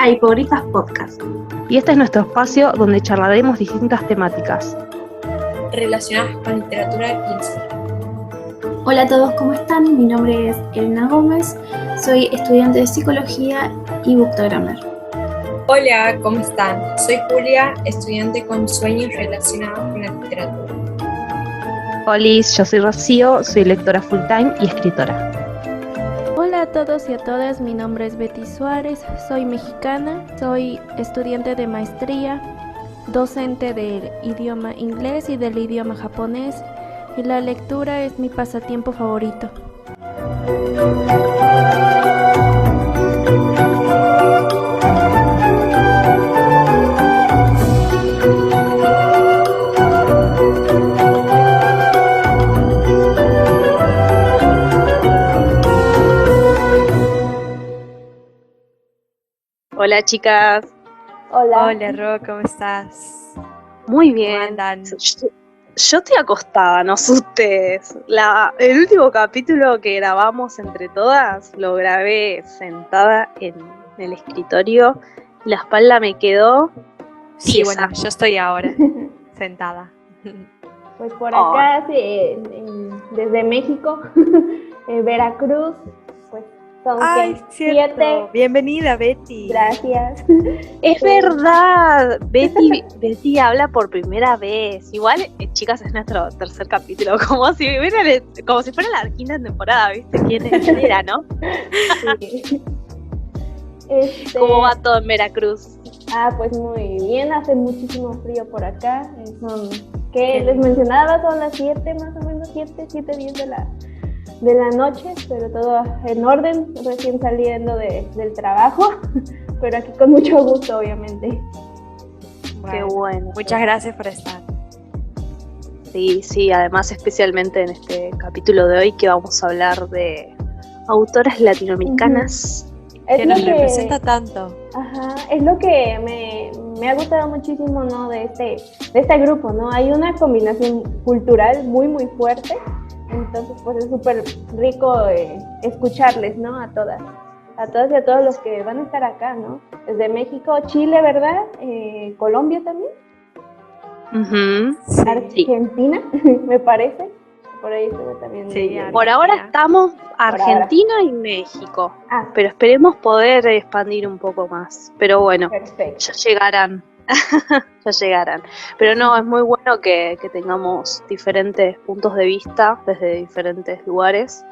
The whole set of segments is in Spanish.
a Hipogritas Podcast. Y este es nuestro espacio donde charlaremos distintas temáticas relacionadas con literatura y historia. Hola a todos, ¿cómo están? Mi nombre es Elena Gómez, soy estudiante de Psicología y Bookstagrammer. Hola, ¿cómo están? Soy Julia, estudiante con sueños relacionados con la literatura. Hola, yo soy Rocío, soy lectora full time y escritora. Hola a todos y a todas, mi nombre es Betty Suárez, soy mexicana, soy estudiante de maestría, docente del idioma inglés y del idioma japonés, y la lectura es mi pasatiempo favorito. Hola chicas. Hola Ro, ¿cómo estás? Muy bien. Yo estoy acostada, no ustedes. El último capítulo que grabamos entre todas lo grabé sentada en el escritorio. La espalda me quedó Sí, tiesa. bueno, yo estoy ahora sentada. Pues por acá, desde México, Veracruz, pues son 7. Bienvenida, Betty. Gracias. Es verdad, Betty habla por primera vez. Igual, chicas, es nuestro tercer capítulo, como si fuera la quinta temporada, ¿viste? ¿Quién era, no? Sí. ¿Cómo va todo en Veracruz? Pues muy bien, hace muchísimo frío por acá. ¿Qué les mencionaba? Son las 7 más o menos, 7:10 de la noche, pero todo en orden, recién saliendo del trabajo, pero aquí con mucho gusto, obviamente. Qué bueno. Muchas gracias por estar. Sí, además especialmente en este capítulo de hoy que vamos a hablar de autoras latinoamericanas. Que nos representa tanto. Ajá, es lo que me ha gustado muchísimo, ¿no? de este grupo, ¿no? Hay una combinación cultural muy, muy fuerte. Entonces, pues es súper rico escucharles, ¿no? A todas y a todos los que van a estar acá, ¿no? Desde México, Chile, ¿verdad? Colombia también. Uh-huh. Argentina, me parece. Por ahí estuve también. Sí, por ahora estamos Argentina y México. Pero esperemos poder expandir un poco más. Pero bueno, perfecto. Ya llegarán. Ya llegarán. Pero no, es muy bueno que tengamos diferentes puntos de vista desde diferentes lugares,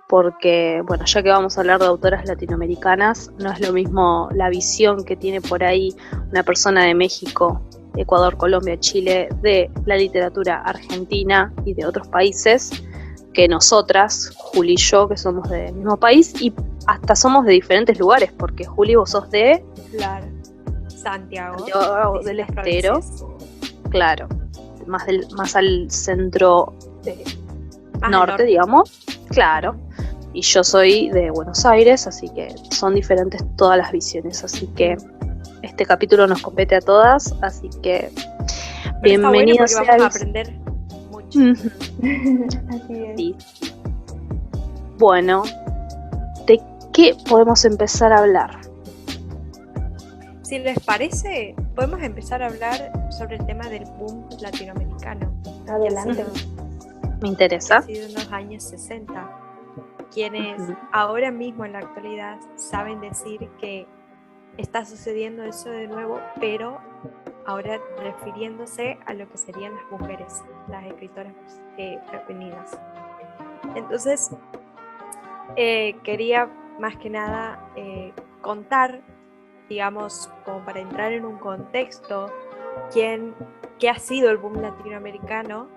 porque, bueno, ya que vamos a hablar de autoras latinoamericanas, no es lo mismo la visión que tiene por ahí una persona de México, Ecuador, Colombia, Chile, de la literatura argentina y de otros países, que nosotras, Juli y yo, que somos del mismo país y hasta somos de diferentes lugares, porque Juli, vos sos de... Claro. Santiago del Estero, claro, más al centro norte, digamos, claro, y yo soy de Buenos Aires, así que son diferentes todas las visiones, así que este capítulo nos compete a todas, así que bienvenidos. Bueno, vamos a aprender mucho. Así es. Sí. Bueno, ¿de qué podemos empezar a hablar? Si les parece, podemos empezar a hablar sobre el tema del boom latinoamericano. Adelante. Me interesa. Ha sido en los años 60. Quienes ahora mismo en la actualidad saben decir que está sucediendo eso de nuevo, pero ahora refiriéndose a lo que serían las mujeres, las escritoras femeninas. Entonces, quería más que nada contar, digamos, como para entrar en un contexto, qué ha sido el boom latinoamericano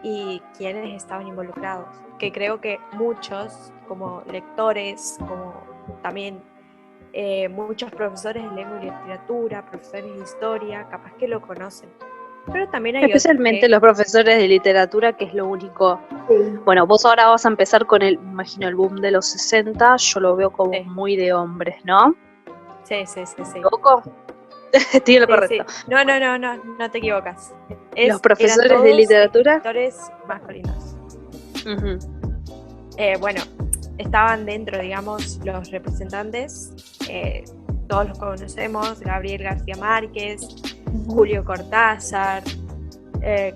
y quiénes estaban involucrados, que creo que muchos, como lectores, como también muchos profesores de lengua y literatura, profesores de historia, capaz que lo conocen, pero también hay especialmente los profesores de literatura, que es lo único. Sí. Bueno, vos ahora vas a empezar con imagino el boom de los 60, yo lo veo como muy de hombres, ¿no? Sí. ¿Me equivoco? Estoy en lo correcto. Sí. No te equivocas. Los profesores de literatura. Escritores masculinos. Uh-huh. Bueno, estaban dentro, digamos, los representantes todos los conocemos, Gabriel García Márquez, Julio Cortázar,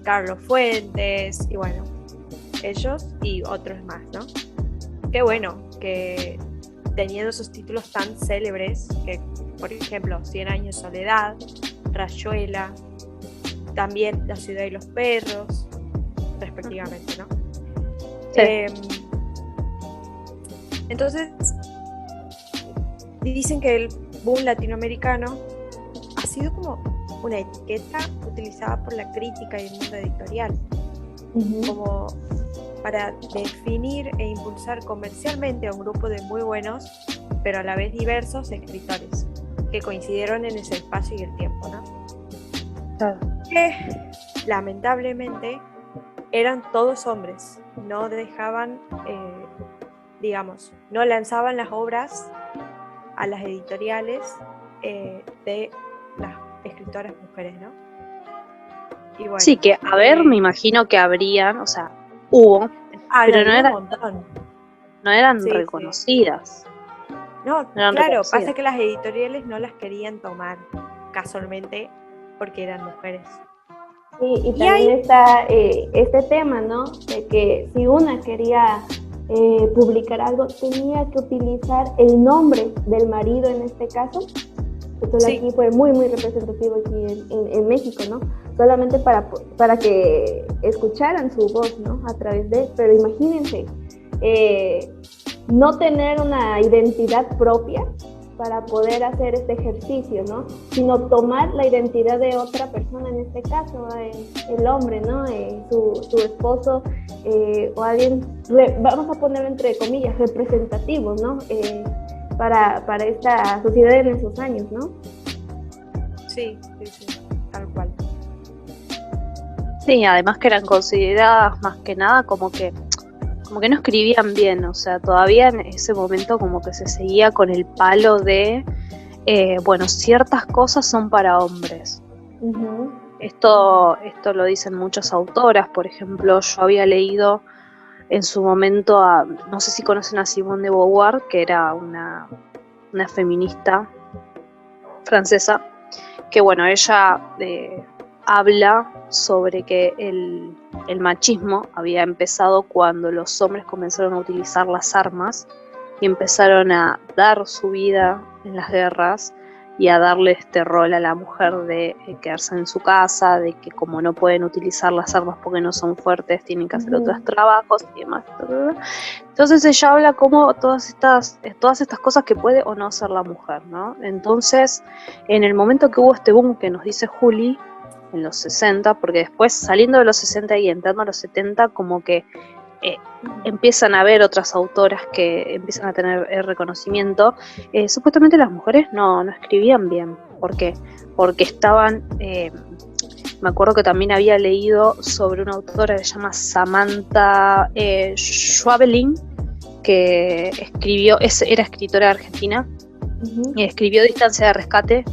Carlos Fuentes, y bueno, ellos y otros más, ¿no? Qué bueno que teniendo esos títulos tan célebres, que por ejemplo, 100 años de soledad, Rayuela, también La ciudad y los perros, respectivamente, ¿no? Sí. Entonces, dicen que el boom latinoamericano ha sido como una etiqueta utilizada por la crítica y el mundo editorial, como para definir e impulsar comercialmente a un grupo de muy buenos, pero a la vez diversos escritores, que coincidieron en ese espacio y el tiempo, ¿no? Claro. Que lamentablemente eran todos hombres, no dejaban, digamos, no lanzaban las obras a las editoriales de las escritoras mujeres, ¿no? Y bueno, Sí, que a ver, me imagino que habrían, o sea, hubo, pero no, no eran Sí, reconocidas. No, eran claro, reconocidas. pasa que las editoriales no las querían tomar casualmente porque eran mujeres. Sí, y también está este tema, ¿no? De que si una quería publicar algo, tenía que utilizar el nombre del marido en este caso. Esto Sí. aquí fue muy, muy representativo aquí en México, ¿no? Solamente para que escucharan su voz, ¿no? A través de, pero imagínense, no tener una identidad propia para poder hacer este ejercicio, ¿no? Sino tomar la identidad de otra persona, en este caso, el hombre, ¿no? Su esposo, o alguien, vamos a ponerlo entre comillas, representativo, ¿no? Para esta sociedad en esos años, ¿no? Sí, tal cual. Sí, además que eran consideradas más que nada como que no escribían bien, o sea, todavía en ese momento como que se seguía con el palo de, bueno, ciertas cosas son para hombres. Uh-huh. Esto lo dicen muchas autoras, por ejemplo, yo había leído en su momento no sé si conocen a Simone de Beauvoir, que era una feminista francesa, que bueno, ella habla sobre que el machismo había empezado cuando los hombres comenzaron a utilizar las armas y empezaron a dar su vida en las guerras y a darle este rol a la mujer de quedarse en su casa, de que como no pueden utilizar las armas porque no son fuertes, tienen que hacer otros trabajos y demás. Entonces ella habla como todas estas cosas que puede o no hacer la mujer, ¿no? Entonces, en el momento que hubo este boom que nos dice Juli, en los 60, porque después saliendo de los 60 y entrando a los 70, como que empiezan a haber otras autoras que empiezan a tener reconocimiento. Supuestamente las mujeres no escribían bien. ¿Por qué? Porque estaban... me acuerdo que también había leído sobre una autora que se llama Samantha Schweblin, que era escritora argentina, y escribió Distancia de Rescate.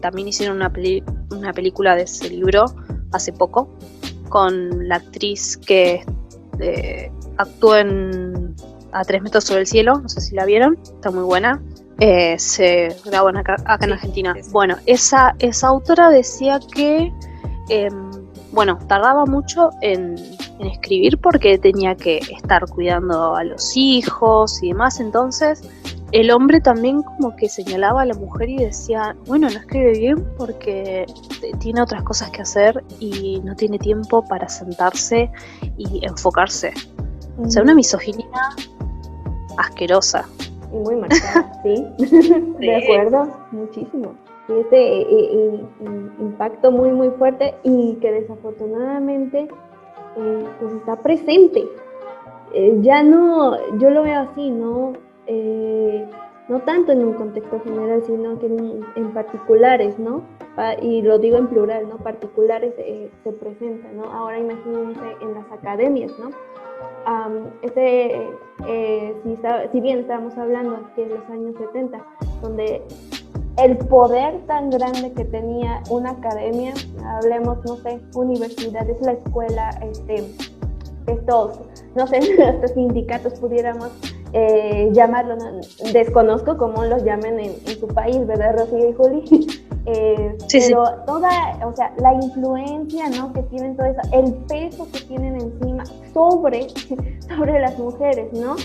También hicieron una película de ese libro hace poco, con la actriz que actuó en A 3 metros sobre el cielo, no sé si la vieron, está muy buena. Se grabó acá en Argentina. Sí. Bueno, esa autora decía que tardaba mucho en escribir porque tenía que estar cuidando a los hijos y demás. Entonces el hombre también como que señalaba a la mujer y decía, bueno, no escribe bien porque tiene otras cosas que hacer y no tiene tiempo para sentarse y enfocarse. O sea, una misoginia asquerosa. Y muy marcada, sí. De acuerdo, muchísimo. Y este impacto muy, muy fuerte y que desafortunadamente pues está presente. Ya no, yo lo veo así, no tanto en un contexto general, sino que en particulares, ¿no? Y lo digo en plural, ¿no? Particulares se presentan, ¿no? Ahora imagínense en las academias, ¿no? Si bien estábamos hablando aquí en los años 70, donde el poder tan grande que tenía una academia, hablemos, no sé, universidades, la escuela, estos, no sé, estos sindicatos pudiéramos llamarlo, ¿no? Desconozco cómo los llamen en su país, ¿verdad, Rocío y Juli? Pero toda, o sea, la influencia, ¿no? Que tienen todo eso, el peso que tienen encima sobre las mujeres, ¿no?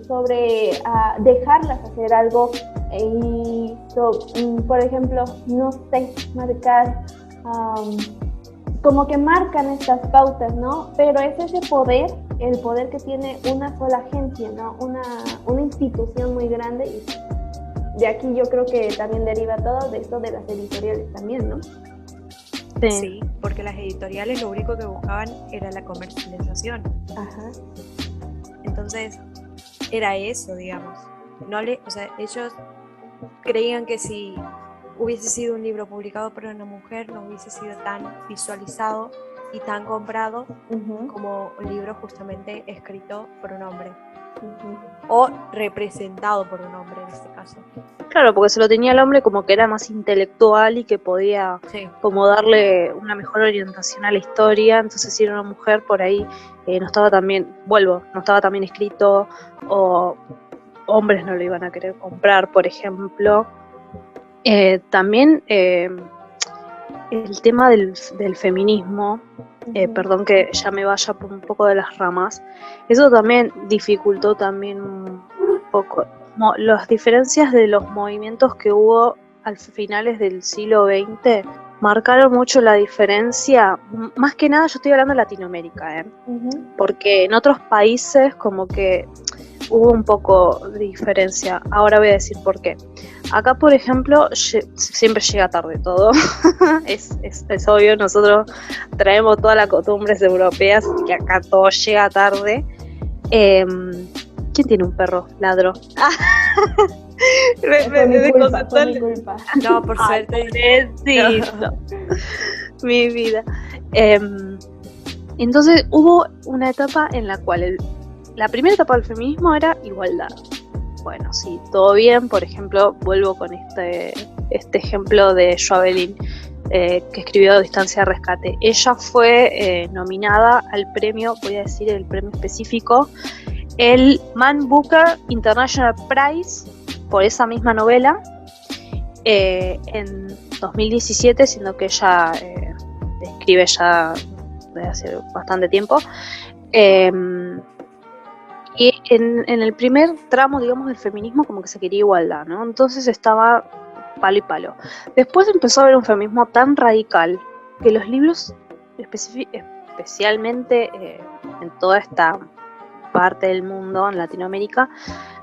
Sobre dejarlas hacer algo por ejemplo, no sé, marcar, como que marcan estas pautas, ¿no? Pero es ese poder, el poder que tiene una sola agencia, ¿no? Una institución muy grande, y de aquí yo creo que también deriva todo de esto de las editoriales también, ¿no? Sí, porque las editoriales lo único que buscaban era la comercialización. Ajá. Entonces, era eso, digamos. O sea, ellos creían que si hubiese sido un libro publicado por una mujer, no hubiese sido tan visualizado y tan comprado como un libro justamente escrito por un hombre. O representado por un hombre en este caso. Claro, porque se lo tenía el hombre como que era más intelectual y que podía como darle una mejor orientación a la historia. Entonces si era una mujer por ahí no estaba tan bien escrito, o hombres no lo iban a querer comprar, por ejemplo. También el tema del feminismo, perdón que ya me vaya por un poco de las ramas, eso también dificultó también un poco las diferencias de los movimientos que hubo a finales del siglo XX. Marcaron mucho la diferencia, más que nada yo estoy hablando de Latinoamérica, porque en otros países como que hubo un poco de diferencia. Ahora voy a decir por qué. Acá, por ejemplo, siempre llega tarde todo. es obvio, nosotros traemos todas las costumbres europeas, así que acá todo llega tarde. ¿Quién tiene un perro? Ladro. Fue mi culpa. No, por suerte. No. Mi vida. Entonces hubo una etapa en la cual la primera etapa del feminismo era igualdad. Bueno, sí, todo bien. Por ejemplo, vuelvo con este ejemplo de Joavelin, que escribió Distancia de Rescate. Ella fue nominada al premio, voy a decir el premio específico, el Man Booker International Prize, por esa misma novela, en 2017, siendo que ella escribe ya desde hace bastante tiempo. Y en el primer tramo, digamos, del feminismo como que se quería igualdad, ¿no? Entonces estaba palo y palo. Después empezó a haber un feminismo tan radical que los libros, especialmente en toda esta parte del mundo, en Latinoamérica,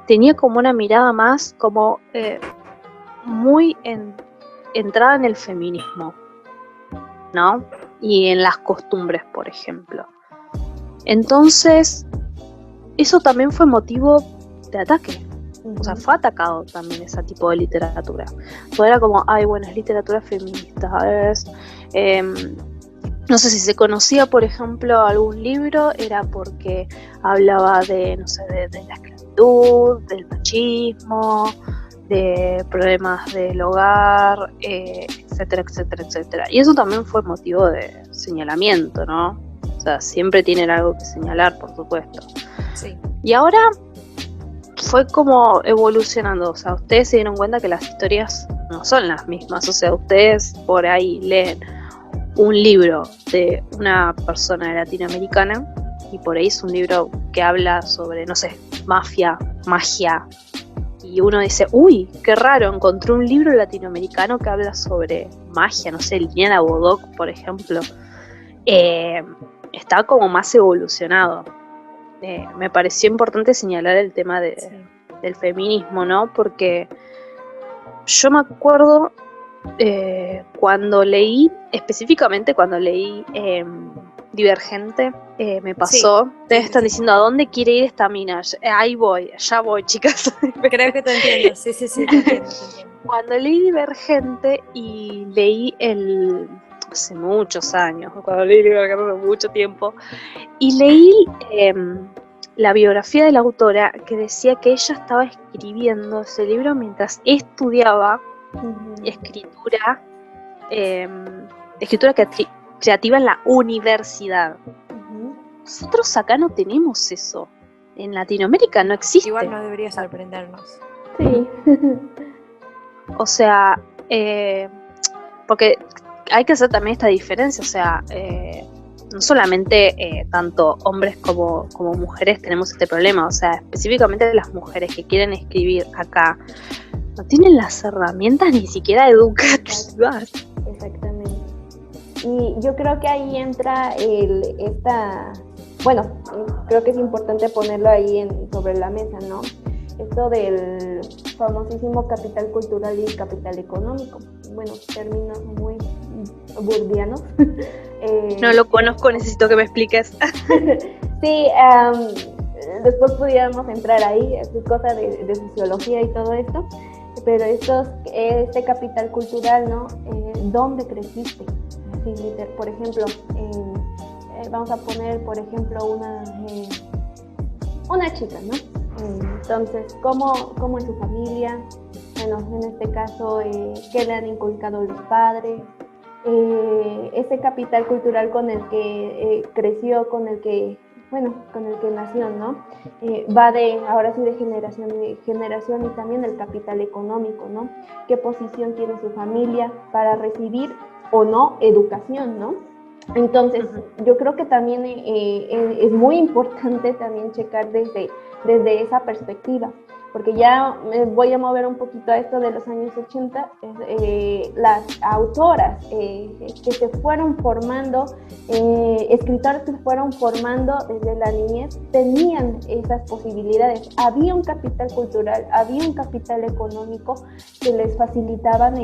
tenía como una mirada más como muy entrada en el feminismo, ¿no? Y en las costumbres, por ejemplo. Entonces, eso también fue motivo de ataque. O sea, fue atacado también ese tipo de literatura. Todo era como, ay, bueno, es literatura feminista. No sé si se conocía, por ejemplo, algún libro, era porque hablaba de, no sé, de la esclavitud, del machismo, de problemas del hogar, etcétera, etcétera, etcétera. Y eso también fue motivo de señalamiento, ¿no? O sea, siempre tienen algo que señalar, por supuesto. Sí. Y ahora fue como evolucionando. O sea, ustedes se dieron cuenta que las historias no son las mismas. O sea, ustedes por ahí leen un libro de una persona latinoamericana y por ahí es un libro que habla sobre, no sé, mafia, magia. Y uno dice, uy, qué raro, encontré un libro latinoamericano que habla sobre magia, no sé, Liliana Bodoc, por ejemplo. Está como más evolucionado. Me pareció importante señalar el tema del feminismo, ¿no? Porque yo me acuerdo cuando leí, específicamente cuando leí Divergente, me pasó. Ustedes están diciendo, ¿a dónde quiere ir esta mina? Ahí voy, ya voy, chicas. Creo que te entiendo, sí, te entiendo. Cuando leí Divergente y leí hace muchos años, cuando leí Divergente hace mucho tiempo, y leí la biografía de la autora que decía que ella estaba escribiendo ese libro mientras estudiaba escritura creativa en la universidad. Nosotros acá no tenemos eso. en Latinoamérica no existe. Igual no debería sorprendernos. Sí. O sea, porque hay que hacer también esta diferencia, o sea, no solamente tanto hombres como mujeres tenemos este problema, o sea, específicamente las mujeres que quieren escribir acá no tienen las herramientas ni siquiera educativas. Exactamente. Y yo creo que ahí entra bueno, creo que es importante ponerlo ahí sobre la mesa, ¿no? Esto del famosísimo capital cultural y capital económico. Bueno, términos muy burdianos. No lo conozco, necesito que me expliques. Sí, después pudiéramos entrar ahí, es cosa de sociología y todo esto, pero este capital cultural, ¿no? ¿Dónde creciste? Así, por ejemplo, vamos a poner, por ejemplo, una chica, ¿no? Entonces, ¿cómo en su familia? Bueno, en este caso, ¿qué le han inculcado los padres? Ese capital cultural con el que creció, con el que nació, ¿no? Va ahora sí de generación en generación, y también el capital económico, ¿no? ¿Qué posición tiene su familia para recibir o no educación, ¿no? Entonces, yo creo que también es muy importante también checar desde esa perspectiva, porque ya me voy a mover un poquito a esto de los años 80, las autoras que se fueron formando, escritoras que se fueron formando desde la niñez, tenían esas posibilidades. Había un capital cultural, había un capital económico que les facilitaban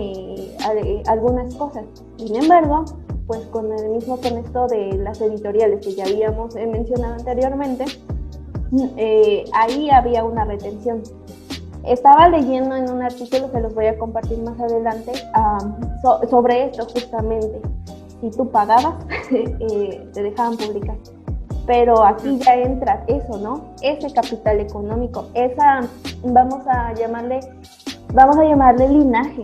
algunas cosas. Sin embargo, pues con esto de las editoriales que ya habíamos mencionado anteriormente, ahí había una retención. Estaba leyendo en un artículo, se los voy a compartir más adelante, sobre esto justamente. Si tú pagabas, te dejaban publicar. Pero aquí ya entra eso, ¿no? Ese capital económico, vamos a llamarle linaje,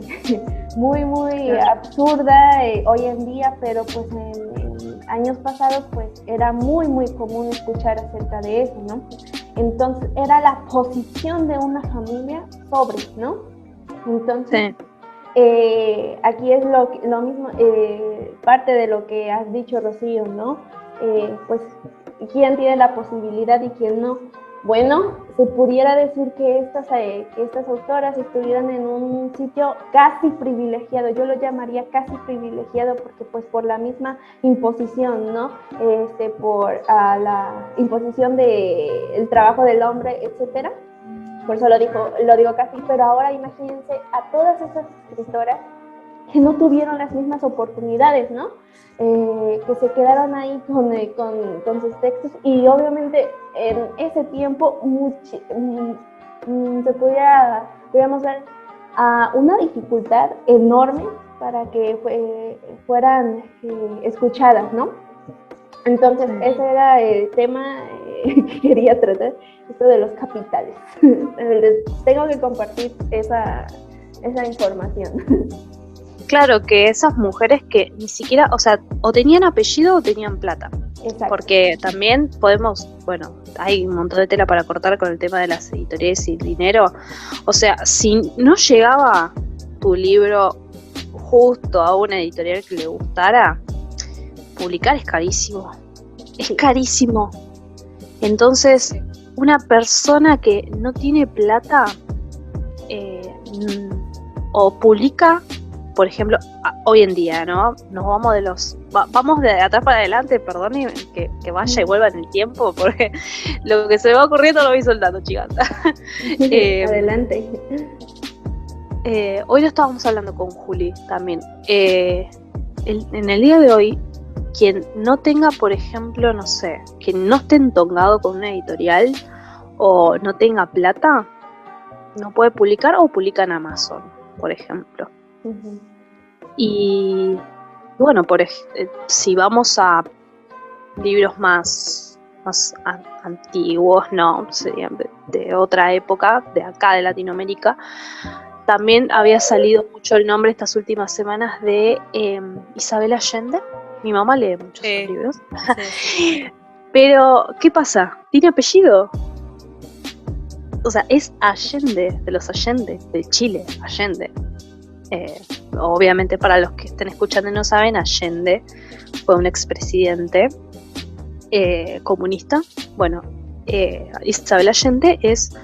muy, muy absurda hoy en día, pero pues en años pasados pues era muy, muy común escuchar acerca de eso, ¿no? Entonces era la posición de una familia sobre, ¿no? Entonces, sí. Aquí es lo mismo, parte de lo que has dicho, Rocío, ¿no? Pues, ¿quién tiene la posibilidad y quién no? Bueno, se pudiera decir que estas autoras estuvieran en un sitio casi privilegiado. Yo lo llamaría casi privilegiado porque pues por la misma imposición, ¿no? Por la imposición del trabajo del hombre, etcétera. Por eso lo digo casi, pero ahora imagínense a todas esas escritoras que no tuvieron las mismas oportunidades, ¿no? Que se quedaron ahí con sus textos, y obviamente en ese tiempo podríamos ver una dificultad enorme para que fueran escuchadas, ¿no? Entonces, ese era el tema que quería tratar, esto de los capitales. Les tengo que compartir esa información. Claro, que esas mujeres que ni siquiera, o sea, o tenían apellido o tenían plata. Exacto. Porque también hay un montón de tela para cortar con el tema de las editoriales y el dinero. O sea, si no llegaba tu libro justo a una editorial que le gustara, publicar es carísimo. Es carísimo. Entonces, una persona que no tiene plata o publica, por ejemplo, hoy en día, ¿no? Nos vamos vamos de atrás para adelante, perdón, que vaya y vuelva en el tiempo, porque lo que se me va ocurriendo lo voy soltando, chicas. Adelante. Hoy lo estábamos hablando con Juli también. En el día de hoy, quien no tenga, por ejemplo, no sé, que no esté entongado con una editorial o no tenga plata, no puede publicar o publica en Amazon, por ejemplo. Uh-huh. Y bueno, si vamos a libros más antiguos, no, serían de otra época, de acá de Latinoamérica, también había salido mucho el nombre estas últimas semanas de Isabel Allende. Mi mamá lee muchos libros. Sí. Pero, ¿qué pasa? ¿Tiene apellido? o sea, es Allende, de los Allende, de Chile, Allende. Obviamente para los que estén escuchando y no saben, Allende fue un expresidente comunista. Bueno, Isabel Allende es,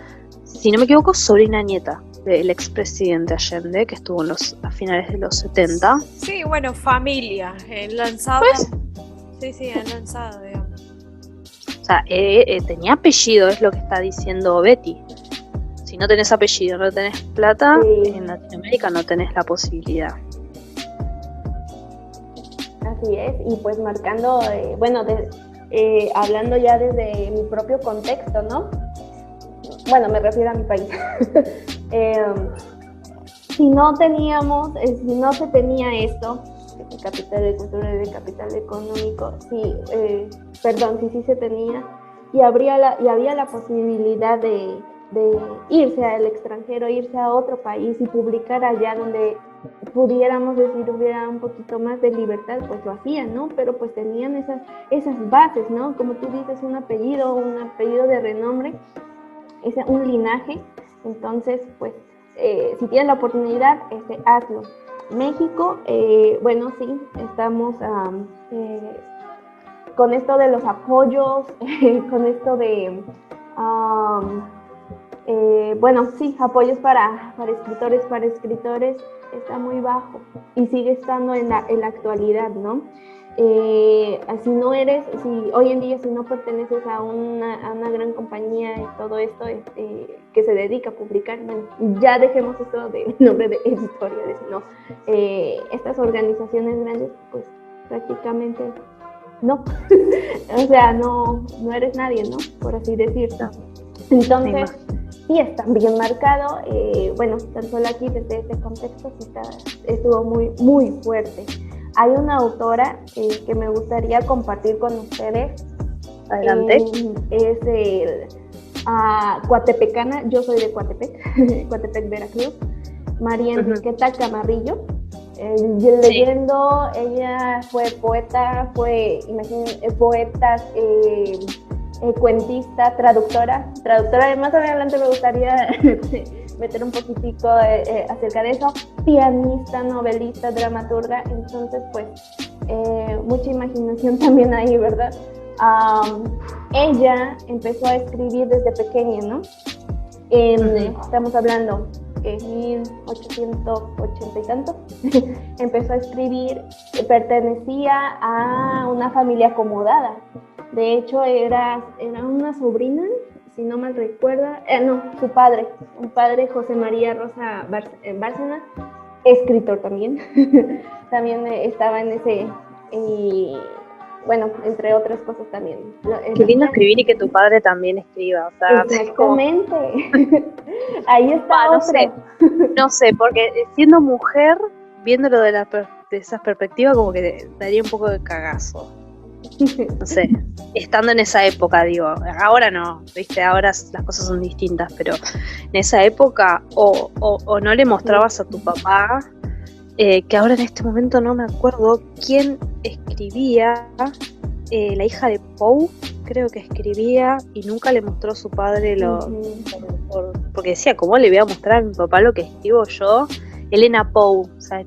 si no me equivoco, sobrina nieta del expresidente Allende, que estuvo a finales de los 70. Sí, bueno, familia, lanzado. Pues, Sí, han lanzado, digamos. o sea, tenía apellido, es lo que está diciendo Betty. Si no tenés apellido, no tenés plata, Sí. en Latinoamérica no tenés la posibilidad. Así es, y pues marcando, hablando ya desde mi propio contexto, ¿no? Bueno, me refiero a mi país. Si no se tenía esto, de capital de cultura y de capital económico, sí se tenía, y había la posibilidad de irse al extranjero, irse a otro país y publicar allá donde pudiéramos decir hubiera un poquito más de libertad, pues lo hacían, ¿no? Pero pues tenían esas bases, ¿no? Como tú dices, un apellido de renombre, un linaje. Entonces, pues, si tienes la oportunidad, hazlo. México, bueno, sí, estamos con esto de los apoyos, con esto de... bueno, sí, apoyos para escritores, está muy bajo y sigue estando en la actualidad, ¿no? Si hoy en día si no perteneces a una gran compañía y todo esto que se dedica a publicar, bueno, ya dejemos esto del nombre de editoriales, ¿no? Estas organizaciones grandes, pues prácticamente no, o sea, no eres nadie, ¿no? Por así decirlo. Entonces, sí está bien marcado, bueno, tan solo aquí desde este contexto sí estuvo muy, muy fuerte. Hay una autora que me gustaría compartir con ustedes. Adelante. Es coatepecana, yo soy de Coatepec, Coatepec, Veracruz, María Enriqueta Camarillo. Leyendo, ella fue poeta, poeta, cuentista, traductora. Más adelante me gustaría meter un poquitico acerca de eso. Pianista, novelista, dramaturga. Entonces, pues, mucha imaginación también ahí, ¿verdad? Ella empezó a escribir desde pequeña, ¿no? Estamos hablando en 1880 y tanto. Empezó a escribir, pertenecía a una familia acomodada. De hecho, era una sobrina, si no mal recuerda, su padre, un padre, José María Rosa Bárcena, escritor también. También estaba en ese, bueno, entre otras cosas también. Qué lindo escribir y que tu padre también escriba, o sea, exactamente. Ahí está otra. No sé, porque siendo mujer, viéndolo de esa perspectiva, como que daría un poco de cagazo. No sé, estando en esa época, digo, ahora no, viste, ahora las cosas son distintas, pero en esa época o no le mostrabas a tu papá, que ahora en este momento no me acuerdo quién escribía, la hija de Poe, creo que escribía y nunca le mostró a su padre porque decía, ¿cómo le voy a mostrar a mi papá lo que escribo yo? Elena Poe, o sea,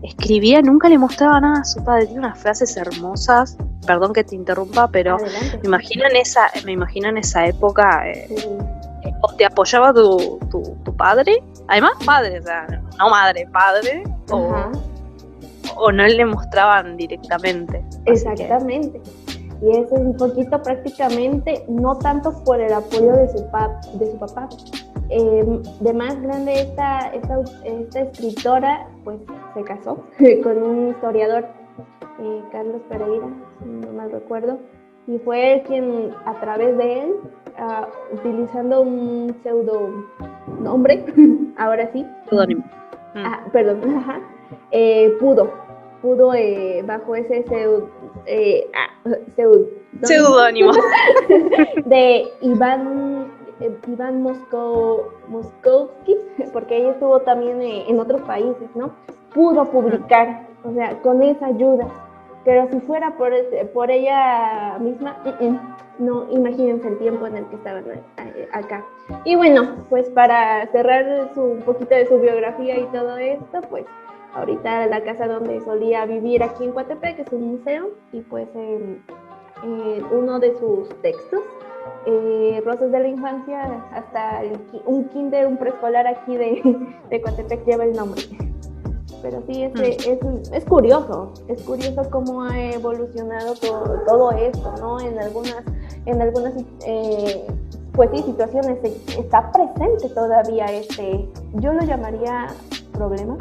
escribía, nunca le mostraba nada a su padre, tiene unas frases hermosas, perdón que te interrumpa, pero me imagino en esa época, o te apoyaba tu padre, además padre, o sea, no madre, padre, o no le mostraban directamente. Exactamente. Y eso es un poquito prácticamente, no tanto por el apoyo de su papá. De más grande esta escritora, pues se casó con un historiador, Carlos Pereira, si no mal recuerdo, y fue él quien, a través de él, utilizando un pseudonombre, ahora sí, Pseudónimo. pudo bajo ese pseudónimo de Iván Moscowski, porque ella estuvo también en otros países, ¿no? Pudo publicar, o sea, con esa ayuda. pero si fuera por ella misma, no, imagínense el tiempo en el que estaban acá. Y bueno, pues para cerrar un poquito de su biografía y todo esto, pues ahorita la casa donde solía vivir aquí en Coatepec es un museo, y pues uno de sus textos, Rosas de la Infancia, hasta un kinder, un preescolar aquí de Coatepec lleva el nombre. Pero sí, es curioso cómo ha evolucionado todo esto, ¿no? En algunas pues sí, situaciones está presente todavía yo lo llamaría problema,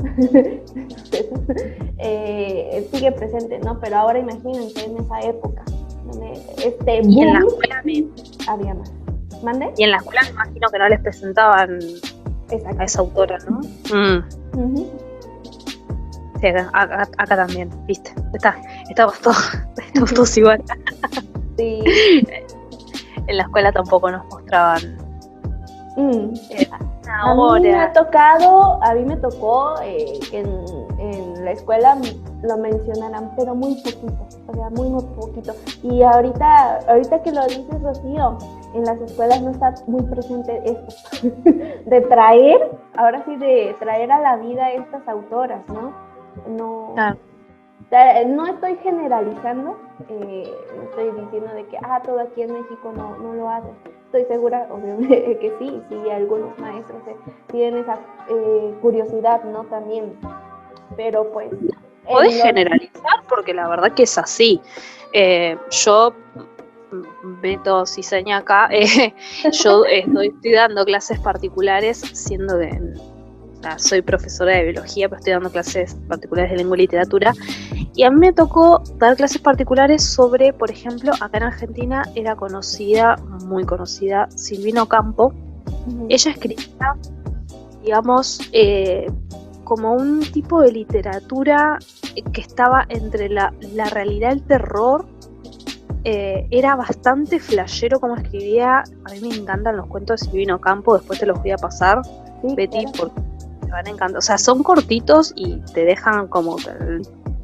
sigue presente, ¿no? Pero ahora imagínense en esa época, donde y en la escuela había más. ¿Mande? Y en la escuela me imagino que no les presentaban Exacto. a esa autora, ¿no? Uh-huh. Sí, acá también, viste, estamos todos igual. Sí. En la escuela tampoco nos mostraban A mí me tocó que en la escuela lo mencionaran, pero muy poquito, o sea, muy poquito. Y ahorita que lo dices, Rocío, en las escuelas no está muy presente esto, de traer a la vida a estas autoras, ¿no? No, claro. No estoy generalizando, no estoy diciendo de que todo aquí en México no lo hacen. Estoy segura, obviamente, que sí, algunos maestros tienen esa curiosidad, ¿no? También, pero pues... Podés generalizar porque la verdad que es así. Yo meto cizaña acá, yo estoy dando clases particulares, siendo que soy profesora de biología, pero estoy dando clases particulares de lengua y literatura, y a mí me tocó dar clases particulares sobre, por ejemplo, acá en Argentina era muy conocida, Silvina Ocampo. Uh-huh. Ella escribía, digamos, como un tipo de literatura que estaba entre la realidad y el terror. Era bastante flashero como escribía. A mí me encantan los cuentos de Silvina Ocampo, después te los voy a pasar, sí, Betty, claro, porque te van a encantar. O sea, son cortitos y te dejan como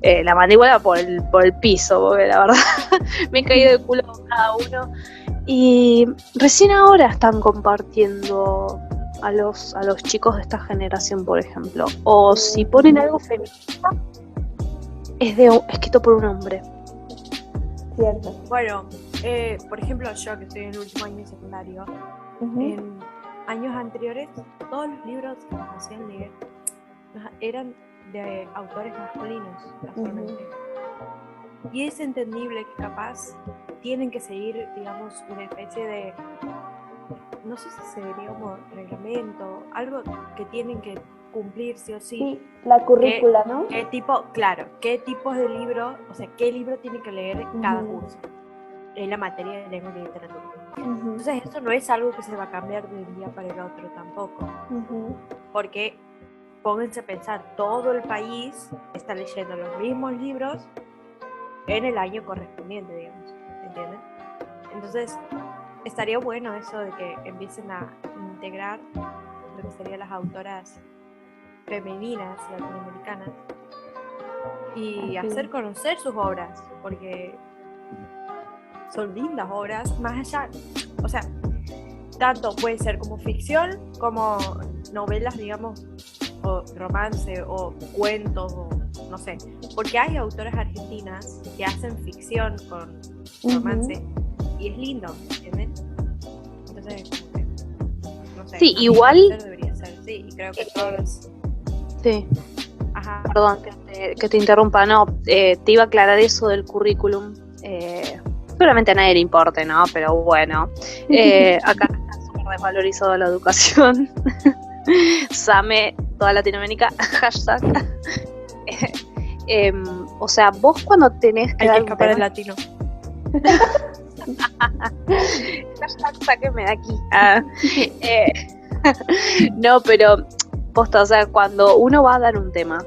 la mandíbula por el piso, porque la verdad me he caído de culo con cada uno. Y recién ahora están compartiendo a los chicos de esta generación, por ejemplo. O si ponen algo feminista, es escrito por un hombre. Cierto. Bueno, por ejemplo, yo que estoy en el último año de secundario, uh-huh, en años anteriores, todos los libros que nos hacían leer eran de autores masculinos, casualmente. Uh-huh. Y es entendible que capaz tienen que seguir, digamos, una especie de, no sé si se diría como reglamento, algo que tienen que cumplir sí o sí. Sí, la currícula, ¿no? ¿Qué tipos de libros, o sea, qué libro tiene que leer cada curso en la materia de lengua y literatura? Uh-huh. Entonces eso no es algo que se va a cambiar de un día para el otro tampoco. Uh-huh. Porque pónganse a pensar, todo el país está leyendo los mismos libros en el año correspondiente, digamos, ¿entienden? Entonces estaría bueno eso de que empiecen a integrar lo que serían las autoras femeninas latinoamericanas y hacer conocer sus obras, porque son lindas obras, más allá, o sea, tanto puede ser como ficción, como novelas, digamos, o romance, o cuentos, o no sé, porque hay autoras argentinas que hacen ficción con romance, uh-huh, y es lindo, ¿entienden? Entonces, no sé. Sí, igual debería ser, sí, y creo que todos. Sí. Ajá. Perdón que te interrumpa, no, te iba a aclarar eso del currículum. Seguramente a nadie le importe, ¿no? Pero bueno, acá está súper desvalorizada la educación. Same, toda Latinoamérica, hashtag. O sea, vos cuando tenés que hay dar que escapar el latino. Hashtag sáqueme de aquí. No, pero posta, o sea, cuando uno va a dar un tema,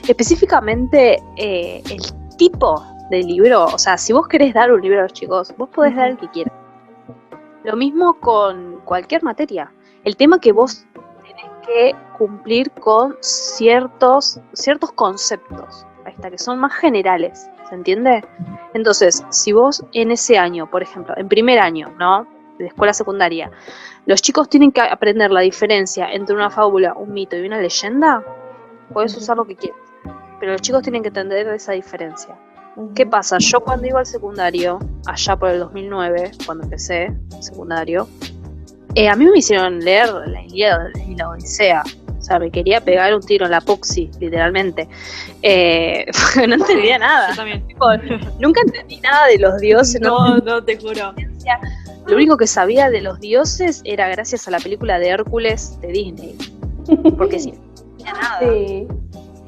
específicamente el tipo de libro, o sea, si vos querés dar un libro a los chicos, vos podés dar el que quieras. Lo mismo con cualquier materia. El tema que vos tenés que cumplir con ciertos conceptos, ahí está, que son más generales, ¿se ¿se entiende? Entonces, si vos en ese año, por ejemplo, en primer año, ¿no?, de escuela secundaria, los chicos tienen que aprender la diferencia entre una fábula, un mito y una leyenda, podés usar lo que quieras, pero los chicos tienen que entender esa diferencia. ¿Qué pasa? Yo cuando iba al secundario, allá por el 2009, cuando empecé secundario, a mí me hicieron leer la Ilíada y la Odisea. O sea, me quería pegar un tiro en la puxi, literalmente. Porque no entendía nada. Yo también. Tipo, nunca entendí nada de los dioses. No, te juro. Lo único que sabía de los dioses era gracias a la película de Hércules de Disney. Porque si no entendía nada. Sí.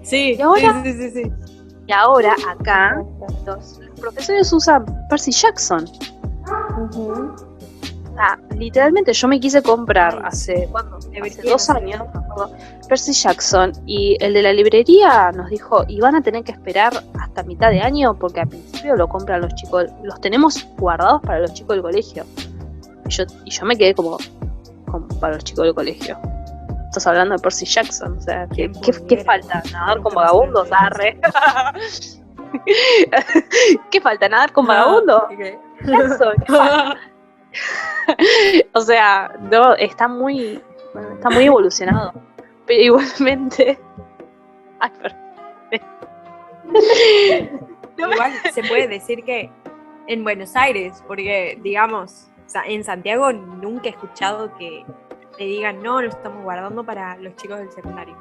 Sí, ¿Y ahora? sí. Y ahora, acá, los profesores usan Percy Jackson. Ujú. Literalmente yo me quise comprar hace 2 no años, me acuerdo, Percy Jackson, y el de la librería nos dijo, y van a tener que esperar hasta mitad de año porque al principio lo compran los chicos, los tenemos guardados para los chicos del colegio. Y yo me quedé como para los chicos del colegio. Estás hablando de Percy Jackson, o sea, ¿qué falta? ¿Nadar con vagabundos? Arre. ¿Qué falta? ¿Nadar con vagabundos? Jackson, ¿qué falta? O sea, no, está muy evolucionado. Pero igualmente. Ay, Igual se puede decir que en Buenos Aires, porque digamos, o sea, en Santiago nunca he escuchado que te digan no, lo estamos guardando para los chicos del secundario.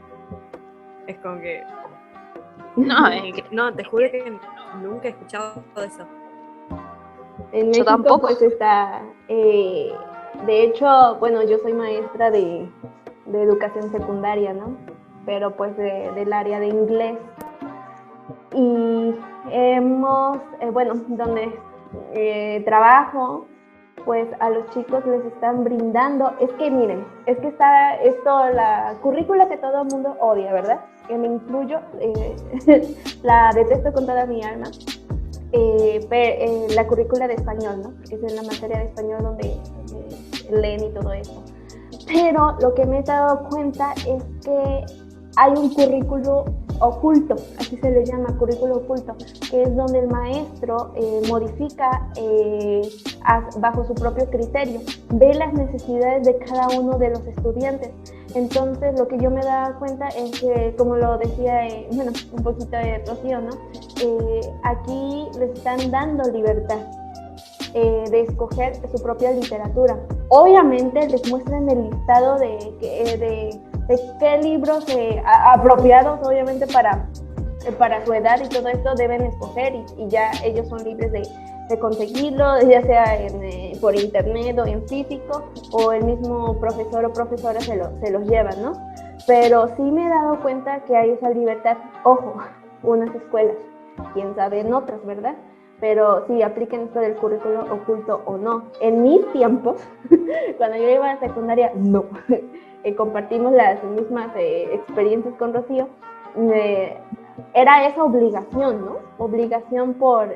Es como que. No, te juro que nunca he escuchado eso. En Yo México, tampoco. pues está, de hecho, bueno, yo soy maestra de educación secundaria, ¿no? Pero pues del área de inglés. Y hemos, bueno, donde trabajo, pues a los chicos les están brindando, es que miren, es que está esto, la currícula que todo el mundo odia, ¿verdad? Que me incluyo, la detesto con toda mi alma. La currícula de español, ¿no? Porque es en la materia de español donde leen y todo eso. Pero lo que me he dado cuenta es que hay un currículo oculto, así se le llama, currículo oculto, que es donde el maestro modifica bajo su propio criterio, ve las necesidades de cada uno de los estudiantes. Entonces, lo que yo me he dado cuenta es que, como lo decía, bueno, un poquito de Rocío, ¿no? Aquí les están dando libertad de escoger su propia literatura. Obviamente les muestran el listado de qué libros apropiados, obviamente, para su edad y todo esto deben escoger y ya ellos son libres de conseguirlo, ya sea por internet o en físico, o el mismo profesor o profesora se los llevan, ¿no? Pero sí me he dado cuenta que hay esa libertad, ojo, unas escuelas, quién sabe en otras, ¿verdad? Pero sí, apliquen esto del currículo oculto o no. En mis tiempos, cuando yo iba a la secundaria, no. Compartimos las mismas experiencias con Rocío. Era esa obligación, ¿no? Obligación por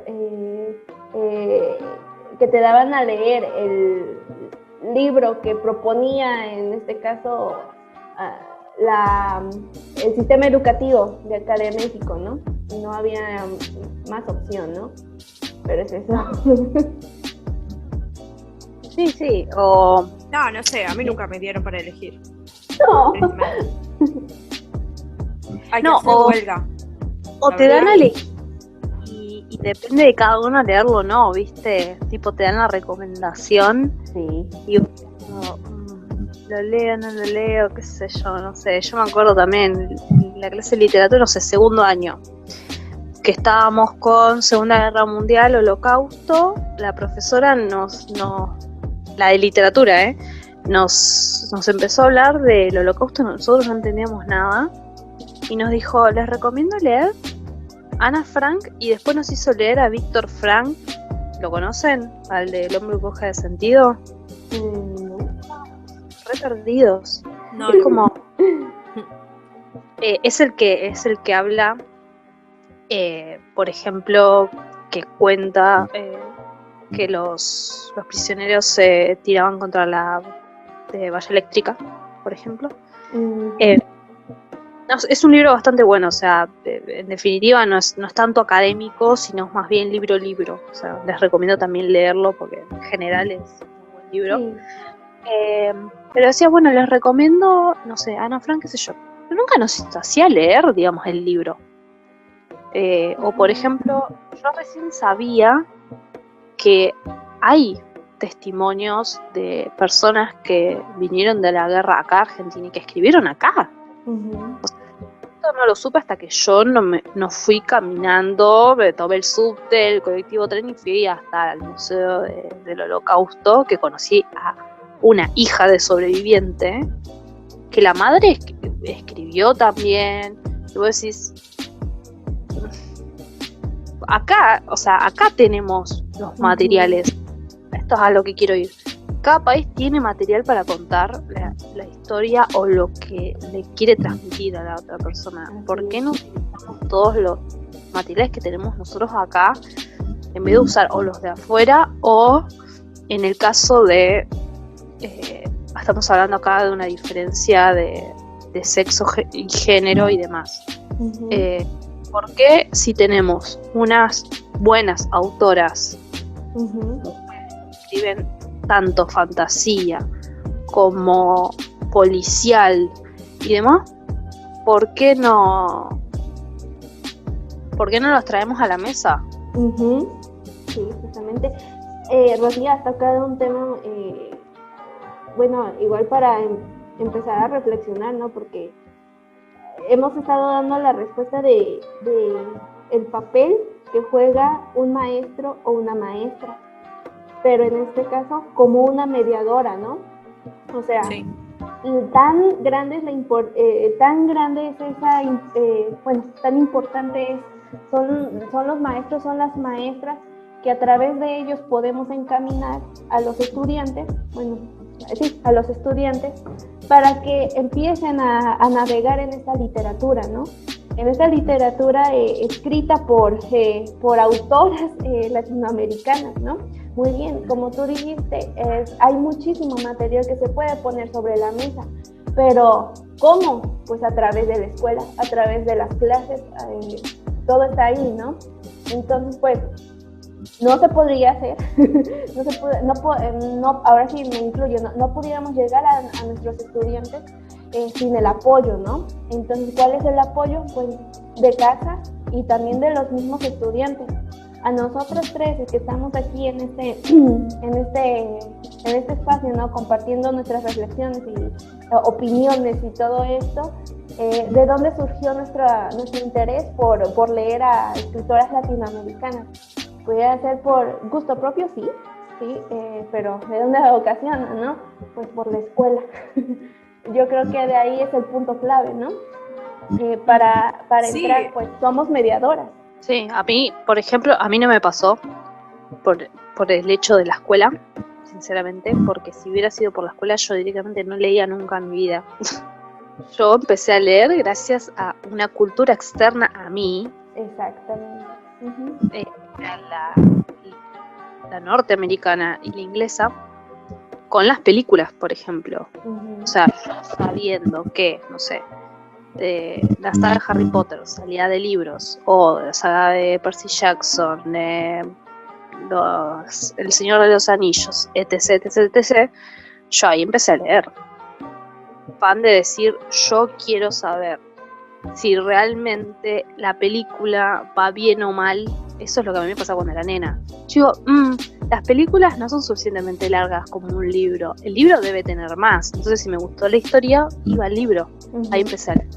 que te daban a leer el libro que proponía, en este caso, el sistema educativo de acá de México, ¿no? No había más opción, ¿no? Pero es eso. Sí, o... No sé, a mí nunca me dieron para elegir. No. Hay que No, hacer huelga. O te dan a elegir y depende de cada uno leerlo o no, ¿viste? Tipo, te dan la recomendación Sí. y lo leo, no lo leo, qué sé yo, no sé. Yo me acuerdo también en la clase de literatura, no sé, segundo año, que estábamos con Segunda Guerra Mundial, Holocausto. La profesora la de literatura, nos empezó a hablar del Holocausto, nosotros no entendíamos nada. Y nos dijo, les recomiendo leer Ana Frank, y después nos hizo leer a Víctor Frank. ¿Lo conocen? Al del hombre en busca de sentido. Re perdidos. No, Es como... es el que habla, por ejemplo, que cuenta que los prisioneros se tiraban contra la valla eléctrica, por ejemplo. es un libro bastante bueno, o sea, en definitiva no es tanto académico, sino más bien libro. O sea, les recomiendo también leerlo porque en general es un buen libro. Sí. Pero decía, bueno, les recomiendo, no sé, Ana Frank, qué sé yo. Pero nunca nos hacía leer, digamos, el libro. O por ejemplo, yo recién sabía que hay testimonios de personas que vinieron de la guerra acá a Argentina y que escribieron acá. Esto no lo supe hasta que yo no fui caminando, me tomé el subte, el colectivo tren y fui hasta el Museo del Holocausto, que conocí a una hija de sobreviviente, que la madre escribió también, y vos decís, acá tenemos los materiales, esto es a lo que quiero ir. Cada país tiene material para contar la historia o lo que le quiere transmitir a la otra persona. ¿Por qué no utilizamos todos los materiales que tenemos nosotros acá en vez de usar o los de afuera o en el caso de estamos hablando acá de una diferencia de sexo y género y demás? ¿Por qué si tenemos unas buenas autoras que escriben tanto fantasía como policial y demás, ¿por qué no los traemos a la mesa? Sí, justamente. Rocío, has tocado un tema, bueno, igual para empezar a reflexionar, ¿no? Porque hemos estado dando la respuesta de el papel que juega un maestro o una maestra, pero en este caso como una mediadora, ¿no? O sea, sí. Tan grande es esa, tan importante son los maestros, son las maestras, que a través de ellos podemos encaminar a los estudiantes, para que empiecen a navegar en esta literatura, ¿no? En esta literatura escrita por autoras latinoamericanas, ¿no? Muy bien, como tú dijiste, hay muchísimo material que se puede poner sobre la mesa, pero ¿cómo? Pues a través de la escuela, a través de las clases, todo está ahí, ¿no? Entonces, pues, no se podría hacer, ahora sí me incluyo, no pudiéramos llegar a nuestros estudiantes sin el apoyo, ¿no? Entonces, ¿cuál es el apoyo? Pues de casa y también de los mismos estudiantes. A nosotros tres que estamos aquí en este espacio, ¿no? Compartiendo nuestras reflexiones y opiniones y todo esto, ¿de dónde surgió nuestro interés por leer a escritoras latinoamericanas? Pudiera ser por gusto propio, sí, pero ¿de dónde la ocasiona, no? Pues por la escuela. Yo creo que de ahí es el punto clave, ¿no? Para sí. Entrar, pues somos mediadoras. Sí, a mí, por ejemplo, a mí no me pasó por el hecho de la escuela, sinceramente, porque si hubiera sido por la escuela yo directamente no leía nunca en mi vida. Yo empecé a leer gracias a una cultura externa a mí. Exactamente. La norteamericana y la inglesa, con las películas, por ejemplo. O sea, sabiendo que, no sé, la saga de Harry Potter salía de libros, o la saga de Percy Jackson, El Señor de los Anillos, etc, yo ahí empecé a leer. Fan de decir, yo quiero saber si realmente la película va bien o mal. Eso es lo que a mí me pasaba cuando era nena. Yo digo, las películas no son suficientemente largas como un libro. El libro debe tener más. Entonces, si me gustó la historia, iba al libro. Ahí empecé a leer.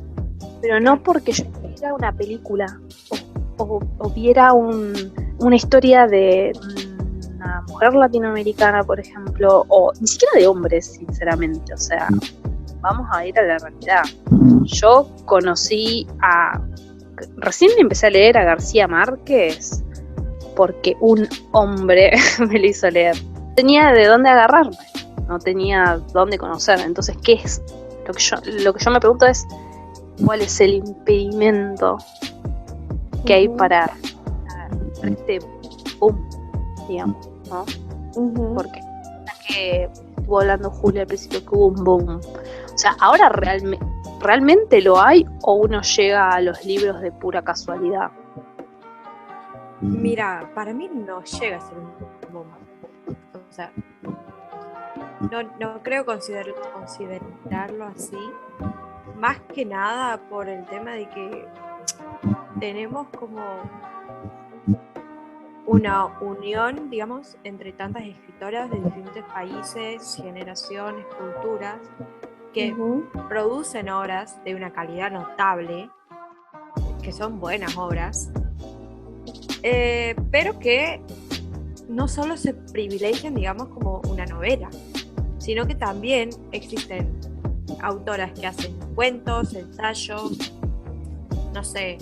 Pero no porque yo viera una película o viera una historia de una mujer latinoamericana, por ejemplo, o ni siquiera de hombres, sinceramente. O sea, vamos a ir a la realidad. Yo recién empecé a leer a García Márquez porque un hombre me lo hizo leer. No tenía de dónde agarrarme, no tenía dónde conocer. Entonces, ¿qué es? Lo que yo me pregunto es, ¿cuál es el impedimento que hay para este boom, digamos, ¿no? Porque que estuvo hablando Julia al principio que hubo un boom. O sea, ahora realmente ¿realmente lo hay o uno llega a los libros de pura casualidad? Mira, para mí no llega a ser un boom. O sea, no creo considerarlo así. Más que nada por el tema de que tenemos como una unión, digamos, entre tantas escritoras de diferentes países, generaciones, culturas, que producen obras de una calidad notable, que son buenas obras, pero que no solo se privilegian, digamos, como una novela, sino que también existen autoras que hacen cuentos, ensayos, no sé,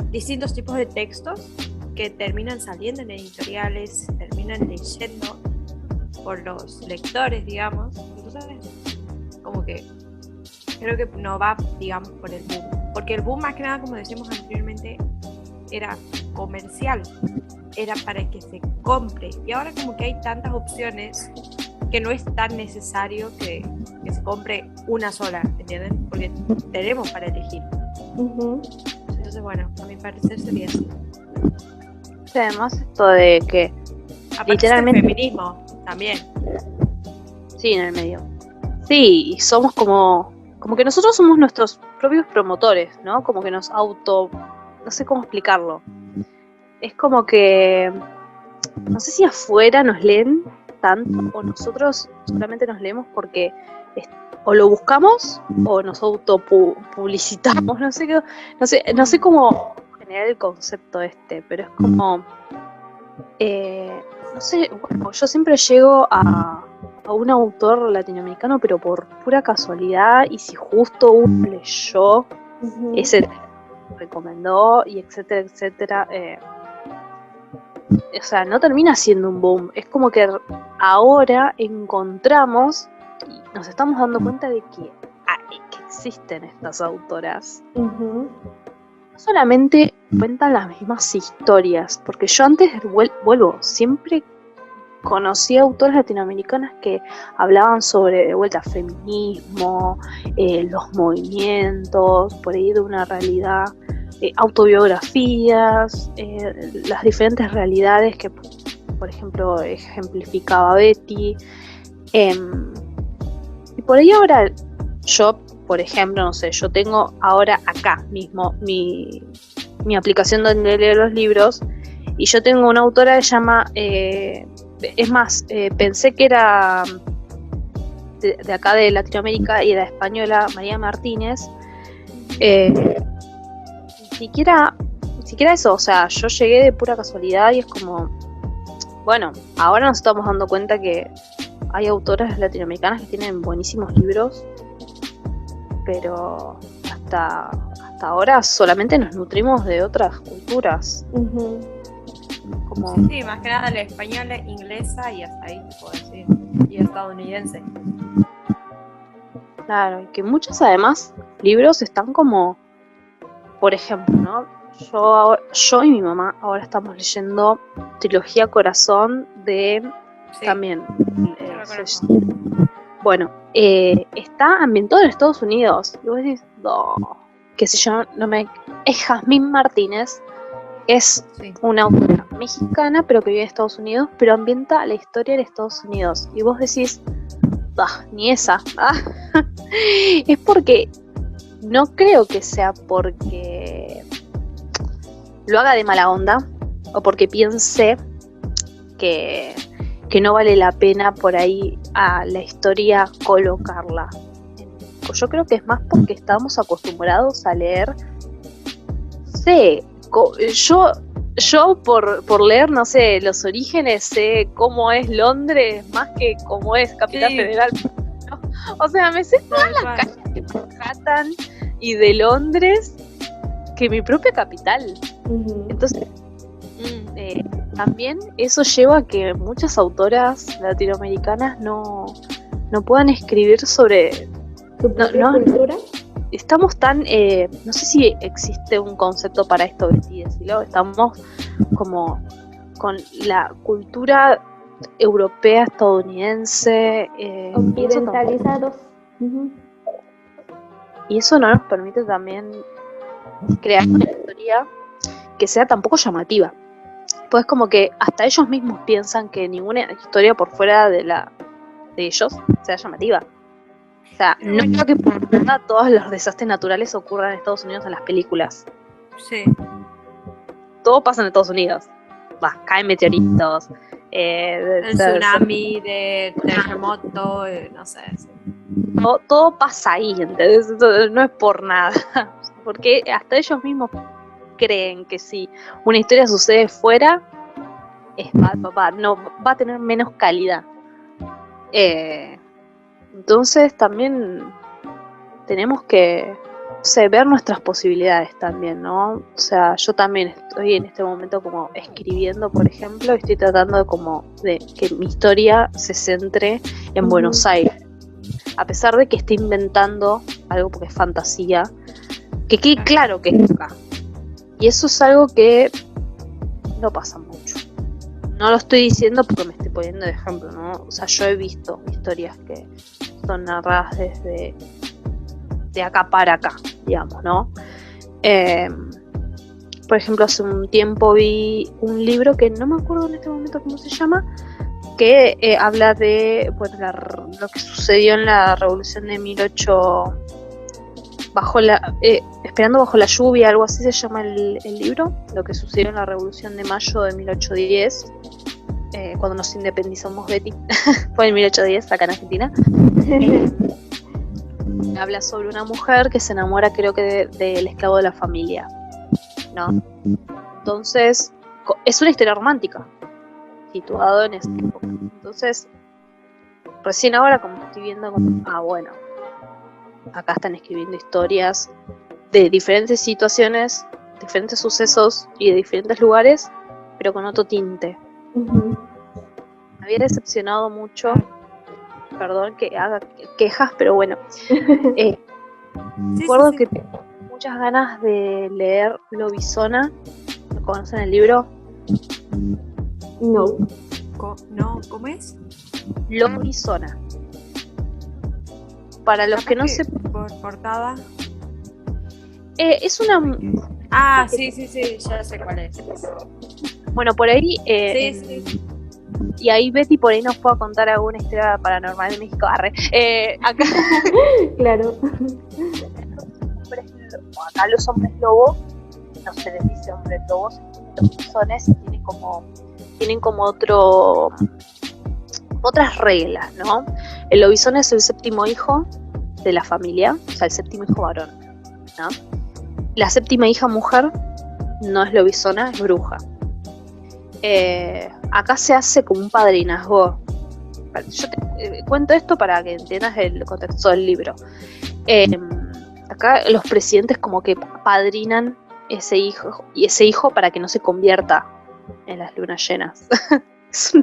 distintos tipos de textos que terminan saliendo en editoriales, terminan leyendo por los lectores, digamos. Entonces, como que creo que no va, digamos, por el boom. Porque el boom, más que nada, como decíamos anteriormente, era comercial, era para que se compre. Y ahora como que hay tantas opciones que no es tan necesario que se compre una sola, ¿entienden? Porque tenemos para elegir. Entonces, bueno, a mi parecer sería así. Sí, además esto de que Aparte literalmente... del feminismo también. Sí, en el medio. Sí, y somos como que nosotros somos nuestros propios promotores, ¿no? Como que nos no sé cómo explicarlo. Es como que, no sé si afuera nos leen tanto o nosotros solamente nos leemos porque o lo buscamos o nos autopublicitamos, no sé cómo generar el concepto pero es como, no sé, bueno, yo siempre llego a un autor latinoamericano, pero por pura casualidad, y si justo uno leyó, ese te recomendó, y etcétera, etcétera. O sea, no termina siendo un boom. Es como que ahora encontramos y nos estamos dando cuenta de que existen estas autoras. No solamente cuentan las mismas historias, porque yo antes, vuelvo, siempre conocí autoras latinoamericanas que hablaban sobre, de vuelta, feminismo, los movimientos, por ahí de una realidad, autobiografías, las diferentes realidades que, por ejemplo, ejemplificaba Betty. Y por ahí ahora, yo, por ejemplo, no sé, yo tengo ahora acá mismo mi aplicación donde leo los libros, y yo tengo una autora que se llama... es más, pensé que era de acá de Latinoamérica y era española, María Martínez. Ni siquiera eso, o sea, yo llegué de pura casualidad y es como, bueno, ahora nos estamos dando cuenta que hay autoras latinoamericanas que tienen buenísimos libros, pero hasta ahora solamente nos nutrimos de otras culturas. Como... Sí, más que nada la española, inglesa y hasta ahí te puedo decir, y estadounidense. Claro, y que muchos además libros están como, por ejemplo, ¿no? Yo y mi mamá ahora estamos leyendo Trilogía Corazón de también. Bueno, está ambientado en Estados Unidos. Y vos decís, no, qué sé yo, es Jazmín Martínez. Es una autora mexicana, pero que vive en Estados Unidos, pero ambienta la historia en Estados Unidos. Y vos decís, ni esa. Es porque, no creo que sea porque lo haga de mala onda, o porque piense que no vale la pena por ahí a la historia colocarla. Yo creo que es más porque estamos acostumbrados a leer, yo por leer, no sé, los orígenes, sé cómo es Londres más que cómo es Capital Federal, ¿no? O sea, me sé todas las calles de Manhattan y de Londres que mi propia capital. Entonces, también eso lleva a que muchas autoras latinoamericanas no puedan escribir sobre su propia cultura. Estamos tan, no sé si existe un concepto para esto, Betty, decirlo, estamos como con la cultura europea, estadounidense, occidentalizados. Y eso no nos permite también crear una historia que sea tampoco llamativa. Pues como que hasta ellos mismos piensan que ninguna historia por fuera de ellos sea llamativa. O sea, no creo que por nada todos los desastres naturales ocurran en Estados Unidos en las películas. Sí. Todo pasa en Estados Unidos. Caen meteoritos. El tsunami, de terremoto, no sé. Sí. Todo pasa ahí, ¿entendés? No es por nada. Porque hasta ellos mismos creen que si una historia sucede fuera, no va a tener menos calidad. Entonces también tenemos que ver nuestras posibilidades también, ¿no? O sea, yo también estoy en este momento como escribiendo, por ejemplo, y estoy tratando de que mi historia se centre en Buenos Aires. A pesar de que esté inventando algo porque es fantasía, que quede claro que es acá. Y eso es algo que no pasa mucho. No lo estoy diciendo porque me estoy poniendo de ejemplo, ¿no? O sea, yo he visto historias que son narradas desde de acá para acá, digamos, ¿no? Por ejemplo, hace un tiempo vi un libro que no me acuerdo en este momento cómo se llama, que habla de lo que sucedió en la Revolución de 18... Esperando bajo la lluvia, algo así se llama el libro, lo que sucedió en la Revolución de Mayo de 1810, cuando nos independizamos, Betty, fue en 1810 acá en Argentina. Habla sobre una mujer que se enamora, creo que del esclavo de la familia, ¿no? Entonces, es una historia romántica, situado en esa época. Entonces, recién ahora como estoy viendo, bueno, acá están escribiendo historias de diferentes situaciones, diferentes sucesos y de diferentes lugares, pero con otro tinte. Me había decepcionado mucho, perdón que haga quejas, pero bueno. Recuerdo que tengo muchas ganas de leer Lobizona. ¿Lo conocen el libro? No. No, ¿cómo es? Lobizona. Para los que no se... Por portada. Es una... Sí, ya sé cuál es. Bueno, por ahí... Sí. Y ahí Betty por ahí nos puede contar alguna historia paranormal de México. Acá... Claro. Acá los hombres lobos, no se les dice hombres lobos, los bisones tienen como otras reglas, ¿no? El lobizón es el séptimo hijo de la familia, o sea, el séptimo hijo varón, ¿no? La séptima hija mujer no es lobizona, es bruja. Acá se hace como un padrinazgo. Yo te cuento esto para que entiendas el contexto del libro. Acá los presidentes como que padrinan ese hijo para que no se convierta en las lunas llenas. Es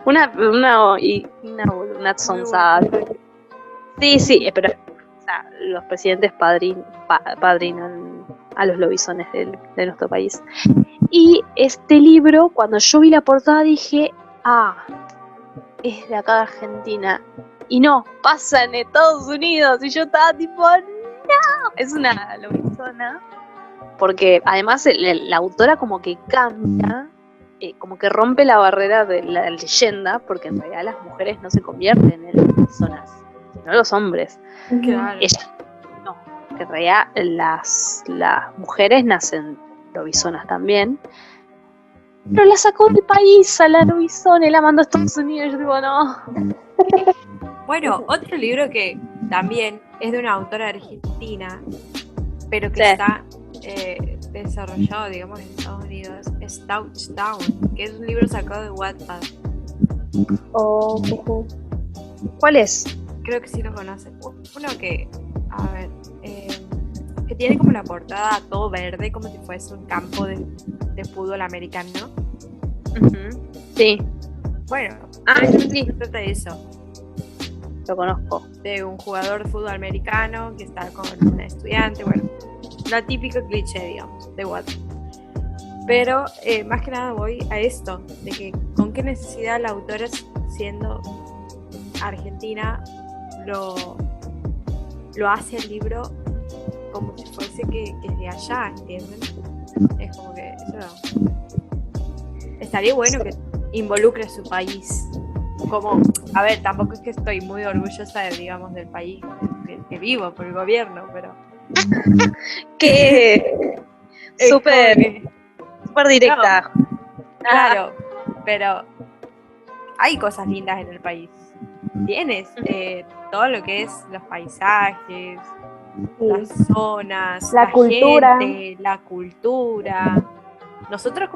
una sonzada. Sí, pero o sea, los presidentes padrinan a los lobisones de nuestro país. Y este libro, cuando yo vi la portada dije, es de acá de Argentina. Y no, pasa en Estados Unidos. Y yo estaba tipo, no, es una lobizona. Porque además la autora como que cambia, como que rompe la barrera de la leyenda, porque en realidad las mujeres no se convierten en lobisonas, sino los hombres. Claro. Ella no, que en realidad las mujeres nacen lobisonas también. Pero la sacó del país a la lobizona y la mandó a Estados Unidos. Yo digo, no. Bueno, otro libro que también es de una autora argentina, pero que está desarrollado, digamos, en Estados Unidos, es Touchdown, que es un libro sacado de Wattpad. ¿Cuál es? Creo que sí lo conocen. Uno que, a ver, que tiene como la portada todo verde, como si fuese un campo de fútbol americano. Sí. Bueno, sí. Se trata de eso. Lo conozco. De un jugador de fútbol americano que está con un estudiante, bueno, lo típico cliché, digamos, de Wattpad. Pero más que nada voy a esto, de que con qué necesidad la autora, siendo argentina, lo hace el libro como si fuese que es de allá, ¿entienden? Es como que eso estaría bueno que involucre a su país. Como, a ver, tampoco es que estoy muy orgullosa, digamos, del país que vivo por el gobierno, pero Que es súper como que- súper directa. claro, pero hay cosas lindas en el país. Tienes todo lo que es los paisajes, las Sí. zonas, La cultura. gente, la cultura. Nosotros,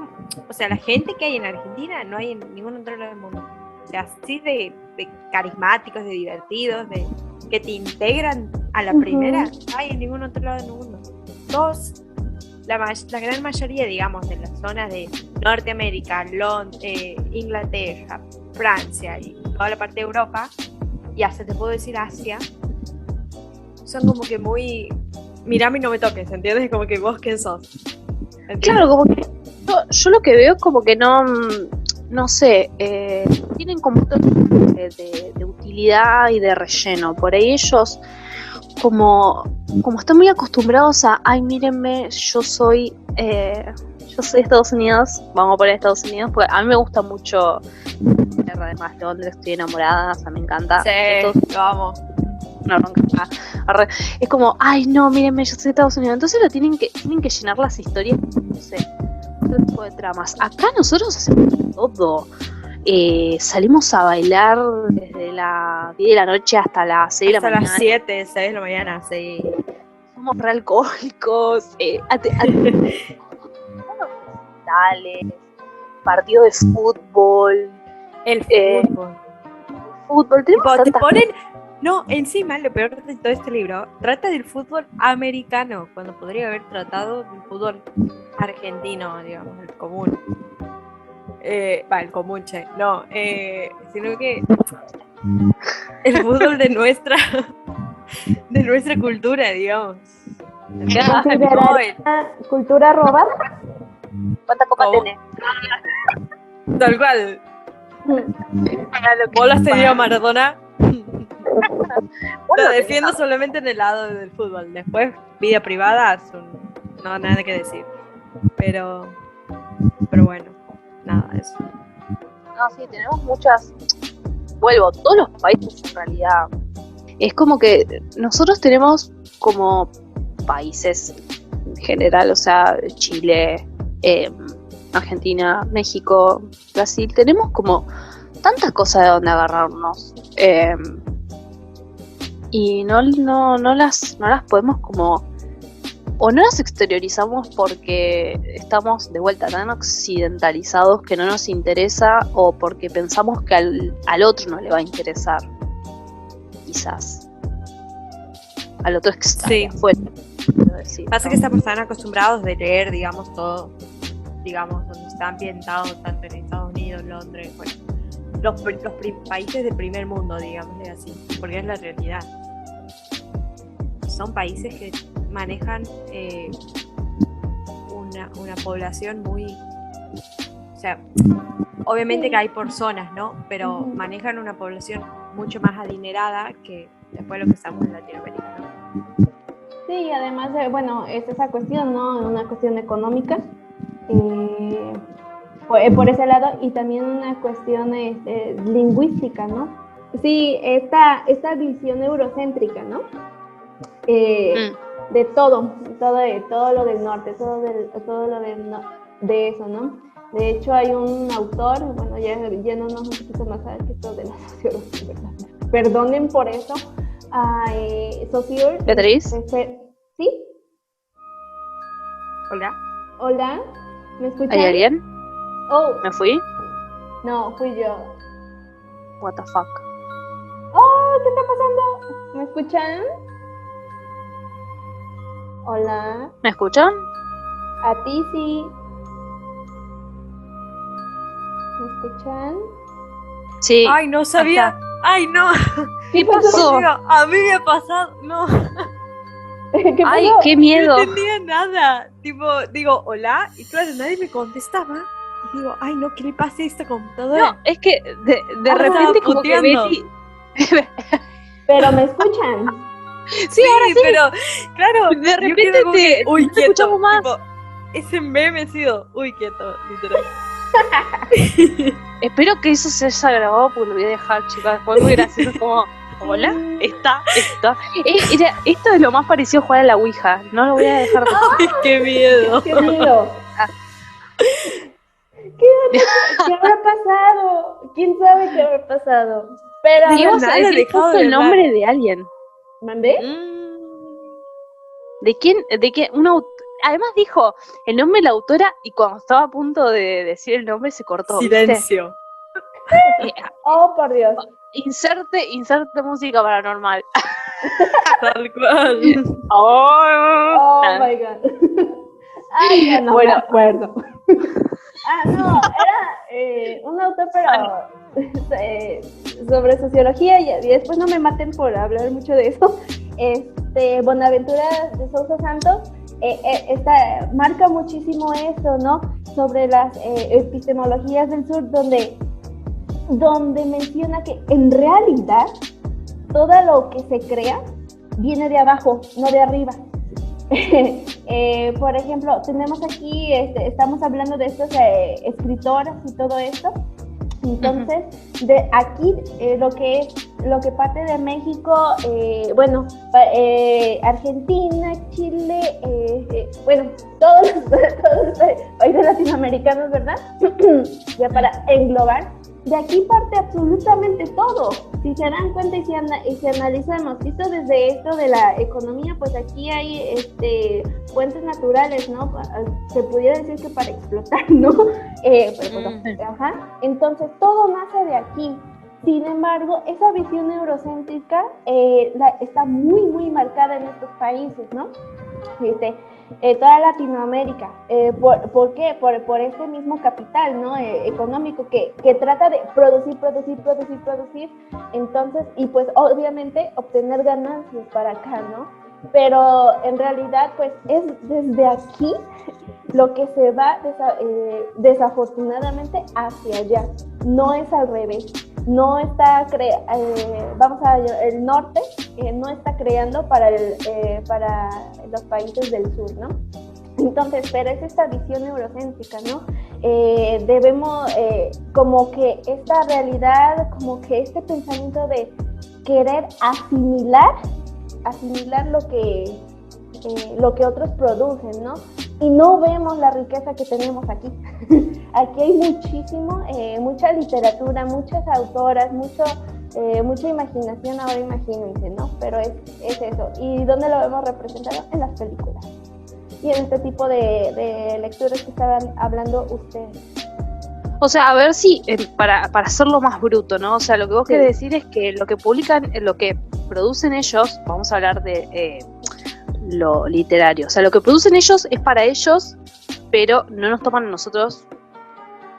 o sea, la gente que hay en Argentina no hay en ningún otro lado del mundo. O sea, así de carismáticos, de divertidos, de que te integran a la Ujú. primera, no hay en ningún otro lado del mundo. Todos, la gran mayoría, digamos, de las zonas de Norteamérica, Inglaterra, Francia y toda la parte de Europa, y hasta te puedo decir Asia, son como que muy... Mirame y no me toques, ¿entiendes? Como que vos quién sos. ¿Entiendes? Claro, como que yo lo que veo es como que no sé, tienen como un toque de utilidad y de relleno. Por ahí ellos como están muy acostumbrados a, ay, mírenme, yo soy de Estados Unidos, vamos a poner Estados Unidos, porque a mí me gusta mucho, además Londres, estoy enamorada, o sea, me encanta. Sí, Entonces, lo amo. una bronca. Es como, ay, no, mírenme, yo soy de Estados Unidos. Entonces tienen que llenar las historias, no sé, otro tipo de tramas. Acá nosotros hacemos todo. Salimos a bailar desde las 10 de la noche hasta las 6 de la Hasta mañana. las 7, 6 de la mañana, sí. Somos re alcohólicos. Partido de fútbol. El Eh, fútbol. Tenemos Tipo, te tantas ponen... No, encima, lo peor de todo este libro, trata del fútbol americano, cuando podría haber tratado del fútbol argentino, digamos, el común. El común, che. No, sino que el fútbol de nuestra cultura, digamos. ¿Consideraría cultura robada? ¿Cuántas copas ¿Cómo? tenés? Tal cual. ¿Vos lo has tenido a Maradona? Lo defiendo solamente en el lado del fútbol. Después, vida privada, no nada que decir. Pero bueno, nada, eso. No, sí, tenemos muchas. Vuelvo, todos los países en realidad. Es como que nosotros tenemos como países en general, o sea, Chile, Argentina, México, Brasil, tenemos como tantas cosas de donde agarrarnos. Y no las podemos como, o no las exteriorizamos porque estamos de vuelta tan occidentalizados que no nos interesa, o porque pensamos que al otro no le va a interesar, quizás al otro extraño, Sí. afuera, quiero decir, Pasa ¿no? que estamos tan acostumbrados de leer, digamos, todo, digamos, donde está ambientado tanto en Estados Unidos, Londres, bueno, los países de primer mundo, digámosle así, porque es la realidad. Son países que manejan una población muy... O sea, obviamente que hay por zonas, ¿no? Pero manejan una población mucho más adinerada que después lo que estamos en Latinoamérica, ¿no? Sí, además, bueno, es esa cuestión, ¿no? Una cuestión económica, por ese lado, y también una cuestión lingüística, ¿no? Sí, esta visión eurocéntrica, ¿no? De todo lo del norte, todo lo de eso, ¿no? De hecho, hay un autor, bueno, ya yéndonos un poquito más a esto de la sociología, ¿verdad? Perdonen por eso. Saussure. Beatriz. ¿Sí? Hola. Hola, ¿me escuchan? ¿Hay alguien? Oh, ¿Me fui? no, fui yo. What the fuck. Oh, ¿qué está pasando? ¿Me escuchan? Hola, ¿Me escuchan? a ti sí. ¿Me escuchan? Sí. Ay, no sabía. Ay, no. ¿Qué pasó? A mí me ha pasado. No. ¿Qué Ay, pasó? qué miedo. No entendía nada. Tipo, digo, hola. Y claro, nadie me contestaba. Y digo, ay, no, ¿qué le pasa a esta computadora? No, es que de Estaba repente como que puteando. Betty... Pero me escuchan. Sí, ahora sí. pero claro, De yo repente quedo como que, te uy, no te quieto. escuchamos más. Tipo, ese meme ha sido, uy, quieto, literal. Espero que eso se haya grabado porque lo voy a dejar, chicas. Fue muy gracioso como, hola, está. Esto es lo más parecido a jugar a la Ouija. No lo voy a dejar. Qué miedo. ¡Qué miedo! ¿Qué habrá pasado? ¿Quién sabe qué habrá pasado? Pero, Dios, Ibas a nada, decir dejado justo de el hablar. nombre de alguien. ¿mandé? ¿De quién? Además dijo el nombre de la autora y cuando estaba a punto de decir el nombre se cortó. Silencio. ¿Viste? Oh, por Dios. Inserte música paranormal. Tal cual. Oh, my God. Ay, ya no Bueno. me acuerdo. No, era un autor, pero sobre sociología, y después no me maten por hablar mucho de eso. Bonaventura de Sousa Santos marca muchísimo eso, ¿no? Sobre las epistemologías del sur, donde menciona que en realidad todo lo que se crea viene de abajo, no de arriba. Por ejemplo, tenemos aquí, estamos hablando de estas escritoras y todo esto. Entonces, de aquí lo que parte de México, Argentina, Chile, todos los países latinoamericanos, ¿verdad? Ya para englobar. De aquí parte absolutamente todo. Si se dan cuenta y si analizamos esto desde esto de la economía, pues aquí hay fuentes naturales, ¿no? Se pudiera decir que para explotar, ¿no? Entonces todo nace de aquí. Sin embargo, esa visión eurocéntrica está muy, muy marcada en estos países, ¿no? Toda Latinoamérica. ¿Por qué? Por este mismo capital, ¿no? Económico que trata de producir. Entonces, y pues obviamente obtener ganancias para acá, ¿no? Pero en realidad, pues es desde aquí lo que se va desafortunadamente hacia allá. No es al revés. No está el norte no está creando para los países del sur, ¿no? Entonces, pero es esta visión eurocéntrica, ¿no? Debemos, como que esta realidad, como que este pensamiento de querer asimilar lo que otros producen, ¿no? Y no vemos la riqueza que tenemos aquí. Aquí hay mucha literatura, muchas autoras, mucha imaginación, ahora imagínense, ¿no? Pero es eso. ¿Y dónde lo vemos representado? En las películas. Y en este tipo de lecturas que estaban hablando ustedes. O sea, a ver si, para hacerlo más bruto, ¿no? O sea, lo que vos querés decir es que lo que publican, lo que producen ellos, vamos a hablar de lo literario, o sea, lo que producen ellos es para ellos, pero no nos toman a nosotros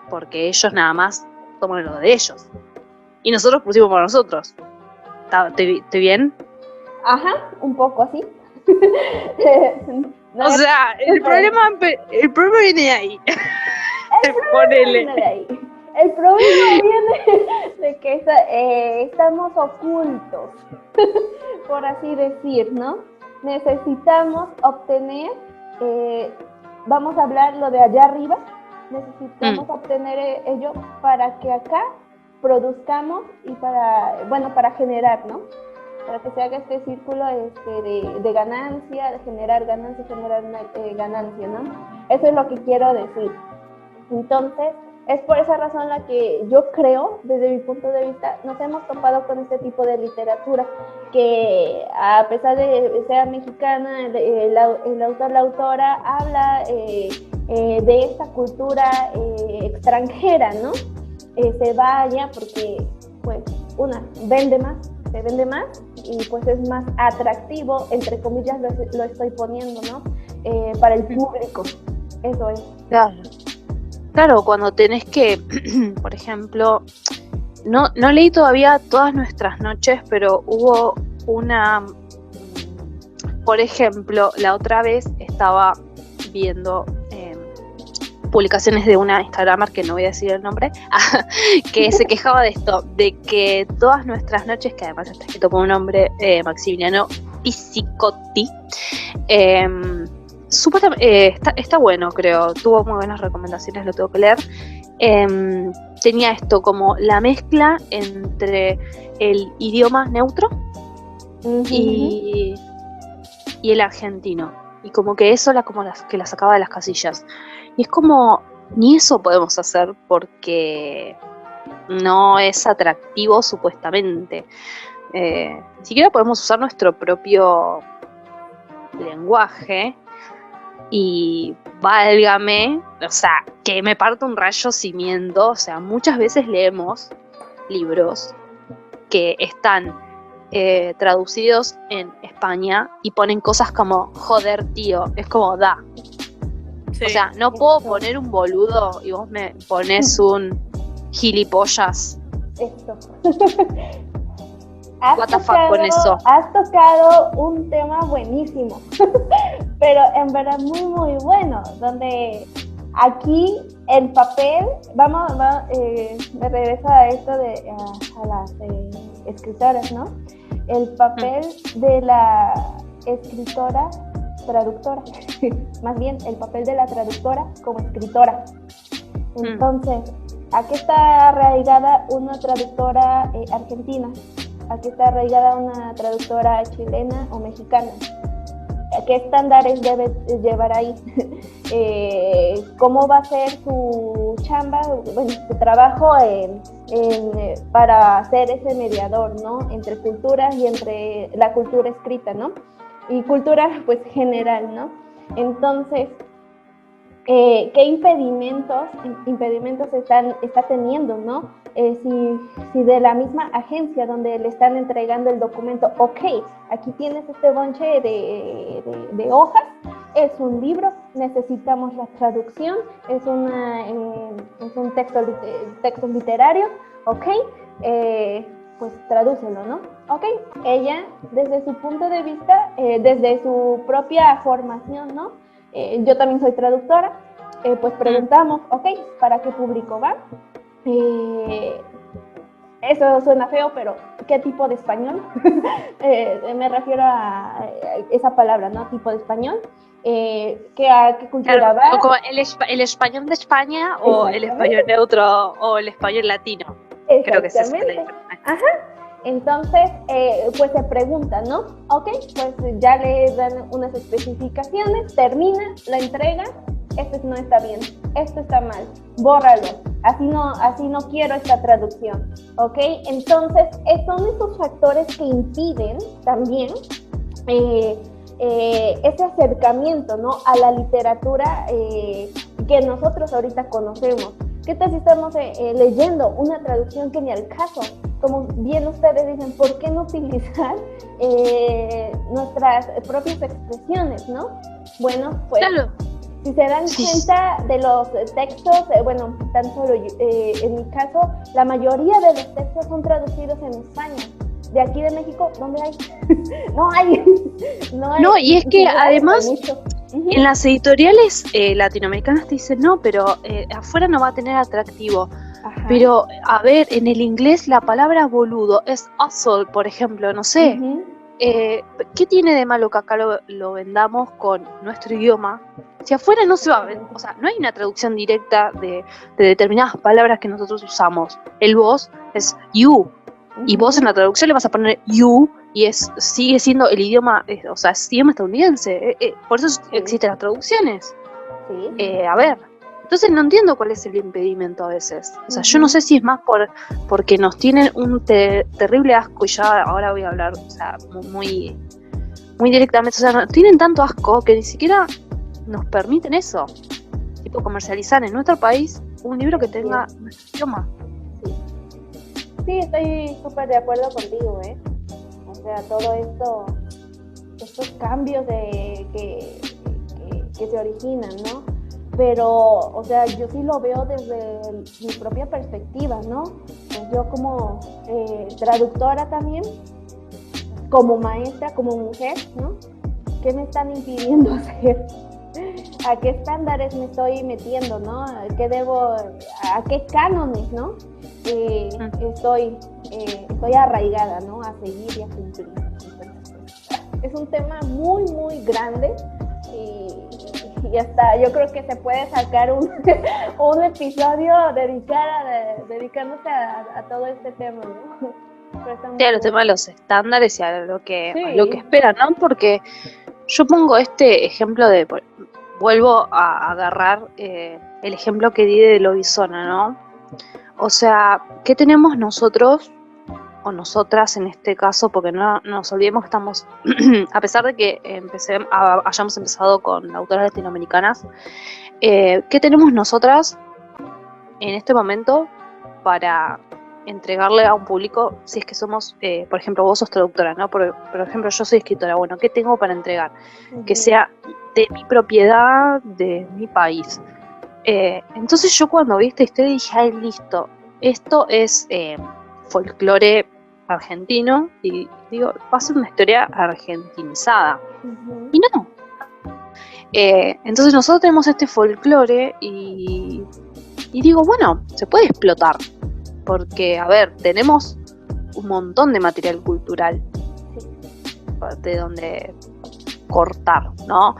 porque ellos nada más toman lo de ellos. Y nosotros pusimos para nosotros. ¿Estoy bien? Ajá, un poco así. O sea, el problema viene de ahí. El problema viene de que estamos ocultos, por así decir, ¿no? Necesitamos obtener, vamos a hablar lo de allá arriba, necesitamos obtener ello para que acá produzcamos y para generar, ¿no? Para que se haga este círculo de ganancia, de generar ganancia, ¿no? Eso es lo que quiero decir. Entonces, es por esa razón la que yo creo, desde mi punto de vista, nos hemos topado con este tipo de literatura, que a pesar de ser mexicana, el autor, la autora, habla de esta cultura extranjera, ¿no? Se va allá porque, pues, se vende más y pues es más atractivo, entre comillas lo estoy poniendo, ¿no? Para el público, eso es. Claro, cuando tenés que, por ejemplo, no leí todavía Todas nuestras noches, pero hubo una, por ejemplo, la otra vez estaba viendo publicaciones de una Instagramer, que no voy a decir el nombre, que se quejaba de esto, de que Todas nuestras noches, que además está escrito por un hombre, Maximiliano Pizzicotti. Está bueno, creo. Tuvo muy buenas recomendaciones, lo tengo que leer. Tenía esto como la mezcla entre el idioma neutro y el argentino. Y como que eso que la sacaba de las casillas. Y es como, ni eso podemos hacer porque no es atractivo supuestamente. Ni siquiera podemos usar nuestro propio lenguaje. Y válgame, o sea, que me parto un rayo si miento. O sea, muchas veces leemos libros que están traducidos en España y ponen cosas como joder, tío. Es como da. Sí. O sea, no puedo poner un boludo y vos me pones un gilipollas. Esto. What the fuck con eso. Has tocado un tema buenísimo, pero en verdad muy muy bueno, donde aquí el papel, me regreso a esto a las escritoras, ¿no? El papel de la escritora traductora, más bien el papel de la traductora como escritora. Entonces, aquí está arraigada una traductora argentina. Aquí está arraigada una traductora chilena o mexicana. ¿Qué estándares debe llevar ahí? ¿Cómo va a ser su chamba, su trabajo para ser ese mediador, ¿no? Entre culturas y entre la cultura escrita, ¿no? Y cultura, pues, general, ¿no? Entonces, ¿qué impedimentos está teniendo, ¿no? Si de la misma agencia donde le están entregando el documento, ok, aquí tienes este bonche de hojas, es un libro, necesitamos la traducción, es un texto literario, ok, pues tradúcelo, ¿no? Ok, ella desde su punto de vista, desde su propia formación, ¿no? Yo también soy traductora, pues preguntamos, ok, ¿para qué público va? Eso suena feo, pero ¿qué tipo de español? Me refiero a esa palabra, ¿no? Tipo de español. ¿A qué cultura va? Como el español de España o el español neutro o el español latino. Creo que es esa la diferencia. Ajá. Entonces, pues se pregunta, ¿no? Ok, pues ya le dan unas especificaciones, termina, la entrega, esto no está bien, esto está mal, bórralo, así no quiero esta traducción, ¿ok? Entonces, son esos factores que impiden también ese acercamiento, ¿no? A la literatura que nosotros ahorita conocemos. ¿Qué tal si estamos leyendo una traducción que ni al caso? Como bien ustedes dicen, ¿por qué no utilizar nuestras propias expresiones, no? Bueno, pues claro. Si se dan cuenta de los textos, tan solo en mi caso, la mayoría de los textos son traducidos en España. De aquí de México, ¿dónde hay? No hay. No, y es que además en las editoriales latinoamericanas te dicen, no, pero afuera no va a tener atractivo. Ajá. Pero, a ver, en el inglés la palabra boludo es asshole, por ejemplo, no sé. Uh-huh. ¿Qué tiene de malo que acá lo vendamos con nuestro idioma? Si afuera no se va a ver, o sea, no hay una traducción directa de determinadas palabras que nosotros usamos. El vos es you, uh-huh. Y vos en la traducción le vas a poner you, y sigue siendo el idioma, o sea, es idioma estadounidense. Por eso existen las traducciones. Sí. A ver. Entonces no entiendo cuál es el impedimento a veces. O sea, yo no sé si es más porque nos tienen un terrible asco, y ya ahora voy a hablar, o sea, muy, muy directamente. O sea, nos tienen tanto asco que ni siquiera nos permiten eso. Tipo, comercializar en nuestro país un libro que tenga nuestro idioma. Sí, estoy súper de acuerdo contigo, O sea, todo estos cambios que se originan, ¿no? Pero, o sea, yo sí lo veo desde mi propia perspectiva, ¿no? Pues yo como traductora también, como maestra, como mujer, ¿no? ¿Qué me están impidiendo hacer? ¿A qué estándares me estoy metiendo, no? ¿A qué cánones, no? Estoy arraigada, ¿no? A seguir y a cumplir. es un tema muy, muy grande y hasta yo creo que se puede sacar un episodio dedicándose a todo este tema, ¿no? Sí, a los temas de los estándares y a lo que Sí. esperan, ¿no? Porque yo pongo este ejemplo vuelvo a agarrar el ejemplo que di de Lobizona, ¿no? O sea, ¿qué tenemos nosotros o nosotras en este caso? Porque no nos olvidemos que estamos, a pesar de que hayamos empezado con autoras latinoamericanas, ¿qué tenemos nosotras en este momento para entregarle a un público, si es que somos, por ejemplo, vos sos traductora, ¿no? Por ejemplo, yo soy escritora, bueno, ¿qué tengo para entregar? Que sea de mi propiedad, de mi país. Entonces yo cuando vi esta historia dije, ay, listo, esto es folclore argentino, y digo, va a ser una historia argentinizada. Y no. Entonces nosotros tenemos este folclore y digo, bueno, se puede explotar. Porque, a ver, tenemos un montón de material cultural de donde cortar, ¿no?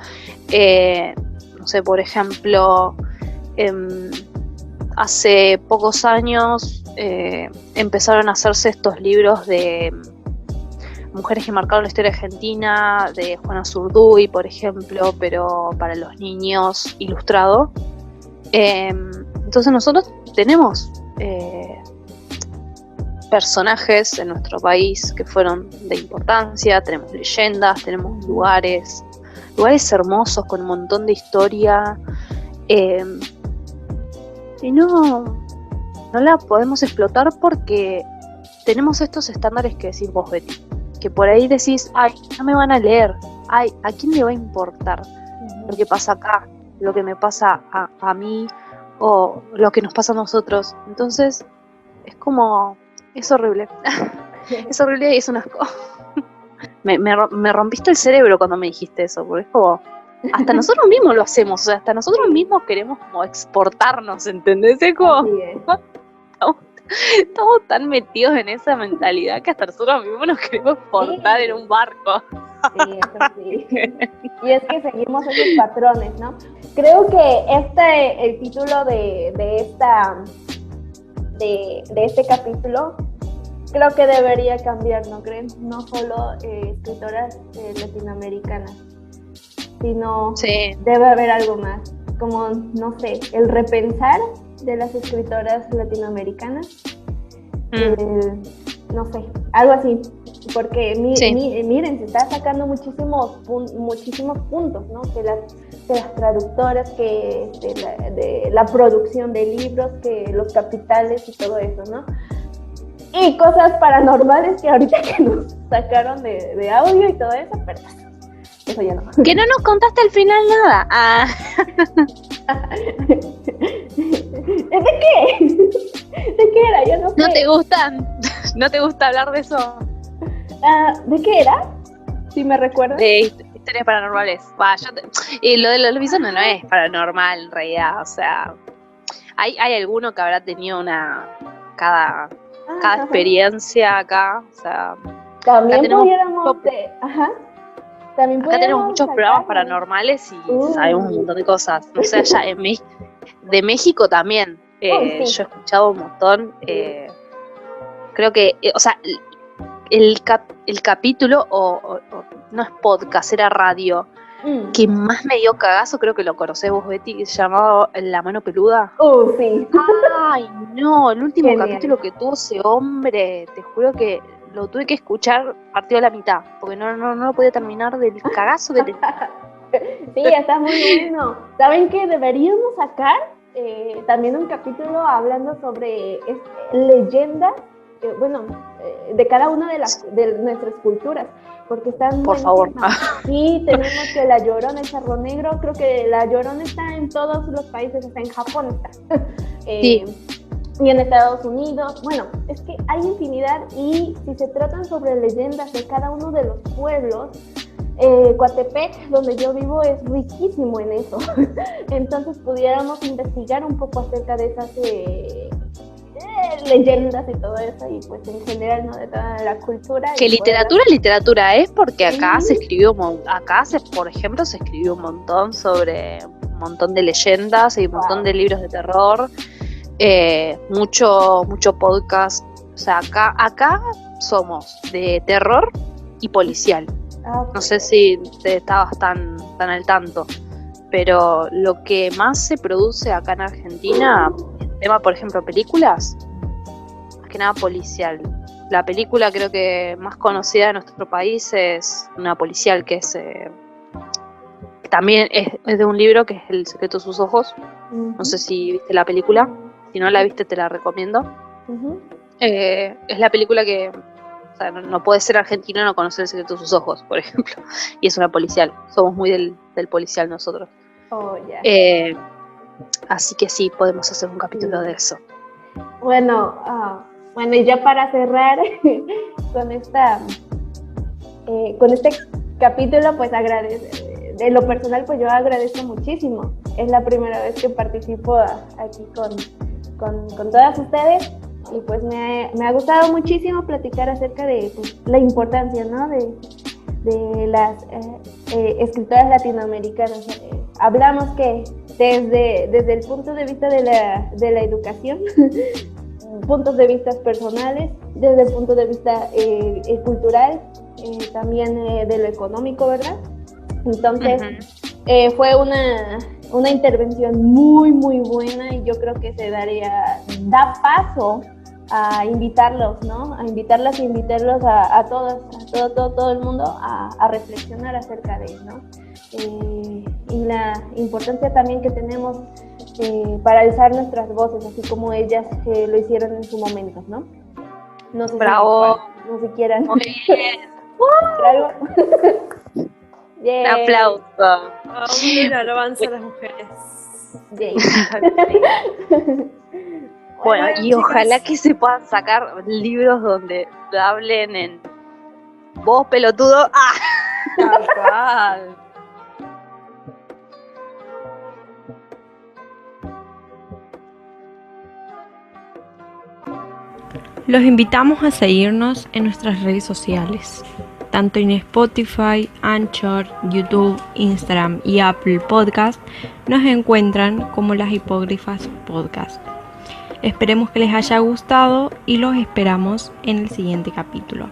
No sé, por ejemplo, hace pocos años empezaron a hacerse estos libros de mujeres que marcaron la historia argentina, de Juana Zurduy, por ejemplo, pero para los niños ilustrado. Entonces nosotros tenemos personajes en nuestro país que fueron de importancia, tenemos leyendas, tenemos lugares hermosos con un montón de historia, y no la podemos explotar porque tenemos estos estándares que decís vos, Betty, que por ahí decís, ay, no me van a leer, ay, ¿a quién le va a importar lo que pasa acá, lo que me pasa a mí o lo que nos pasa a nosotros? Entonces es como, es horrible. Es horrible y es un asco. Me rompiste el cerebro cuando me dijiste eso, porque es como, hasta nosotros mismos lo hacemos, o sea, hasta nosotros mismos queremos como exportarnos, ¿entendés? Es como, estamos tan metidos en esa mentalidad que hasta nosotros mismos nos queremos exportar en un barco. Sí, eso sí. Y es que seguimos esos patrones, ¿no? Creo que el título de este capítulo creo que debería cambiar, ¿no creen? No solo escritoras latinoamericanas, sino debe haber algo más, como, no sé, el repensar de las escritoras latinoamericanas, no sé, algo así, porque miren, se está sacando muchísimos puntos, ¿no? De las traductoras, que de la producción de libros, que los capitales y todo eso, ¿no? Y cosas paranormales que ahorita que nos sacaron de audio y todo eso, pero eso ya no. Que no nos contaste al final nada. ¿De qué? ¿De qué era? Yo no sé. ¿No te gusta hablar de eso? ¿De qué era? Si me recuerdas. De historias paranormales. Lo de la televisión no es paranormal en realidad. O sea, hay alguno que habrá tenido cada experiencia acá. O sea, también tenemos tenemos muchos programas paranormales y sabemos un montón de cosas. O sea, ya de México también. Sí. Yo he escuchado un montón. Creo que, o sea, el capítulo, o no es podcast, era radio, que más me dio cagazo, creo que lo conocés vos, Betty, que se llamaba La Mano Peluda. Sí. Ay, no, el último Genial. capítulo que tuvo ese hombre, te juro que lo tuve que escuchar partido a la mitad, porque no lo podía terminar del cagazo que tenía. Sí, está muy bueno. ¿Saben qué? Deberíamos sacar también un capítulo hablando sobre leyendas, de cada una de nuestras culturas, porque están Por favor. Sí, tenemos que La Llorona, el Cerro Negro, creo que La Llorona está en todos los países, hasta en Japón está. Sí. Y en Estados Unidos, bueno, es que hay infinidad, y si se tratan sobre leyendas de cada uno de los pueblos, Coatepec, donde yo vivo, es riquísimo en eso. Entonces pudiéramos investigar un poco acerca de esas leyendas y todo eso, y pues en general, ¿no? De toda la cultura. Que y literatura es porque acá Sí. se escribió, por ejemplo, se escribió un montón sobre un montón de leyendas y un montón Wow. de libros de terror, mucho podcast. O sea, acá somos de terror y policial. No sé si te estabas tan al tanto, pero lo que más se produce acá en Argentina, el tema, por ejemplo, películas, más que nada policial. La película creo que más conocida de nuestro país es una policial que es también es de un libro que es El secreto de sus ojos. No sé si viste la película, si no la viste te la recomiendo. Ujú. Es la película que, o sea, no puede ser argentino no conocer El secreto de sus ojos, por ejemplo, y es una policial, somos muy del policial nosotros. Oh, ya. Así que sí, podemos hacer un capítulo de eso. Bueno, y ya para cerrar con con este capítulo, pues de lo personal, pues yo agradezco muchísimo. Es la primera vez que participo aquí con todas ustedes, y pues me ha gustado muchísimo platicar acerca de pues, la importancia, ¿no? de las escritoras latinoamericanas. Hablamos que desde el punto de vista de la educación, puntos de vista personales, desde el punto de vista cultural, también de lo económico, ¿verdad? Entonces, fue una intervención muy, muy buena, y yo creo que da paso a invitarlos, ¿no? A invitarlas e invitarlos a todos, todo el mundo a reflexionar acerca de él, ¿no? Y la importancia también que tenemos para alzar nuestras voces, así como ellas lo hicieron en su momento, ¿no? No sé Bravo. no se quieran. Muy bien. ¿Algo? Un aplauso. Una alabanza a las mujeres. Yay. Bueno, y chicas, ojalá que se puedan sacar libros donde hablen en vos, pelotudo. ¡Ah! tal cual. Los invitamos a seguirnos en nuestras redes sociales, tanto en Spotify, Anchor, YouTube, Instagram y Apple Podcast. Nos encuentran como Las Hipógrifas Podcast. Esperemos que les haya gustado y los esperamos en el siguiente capítulo.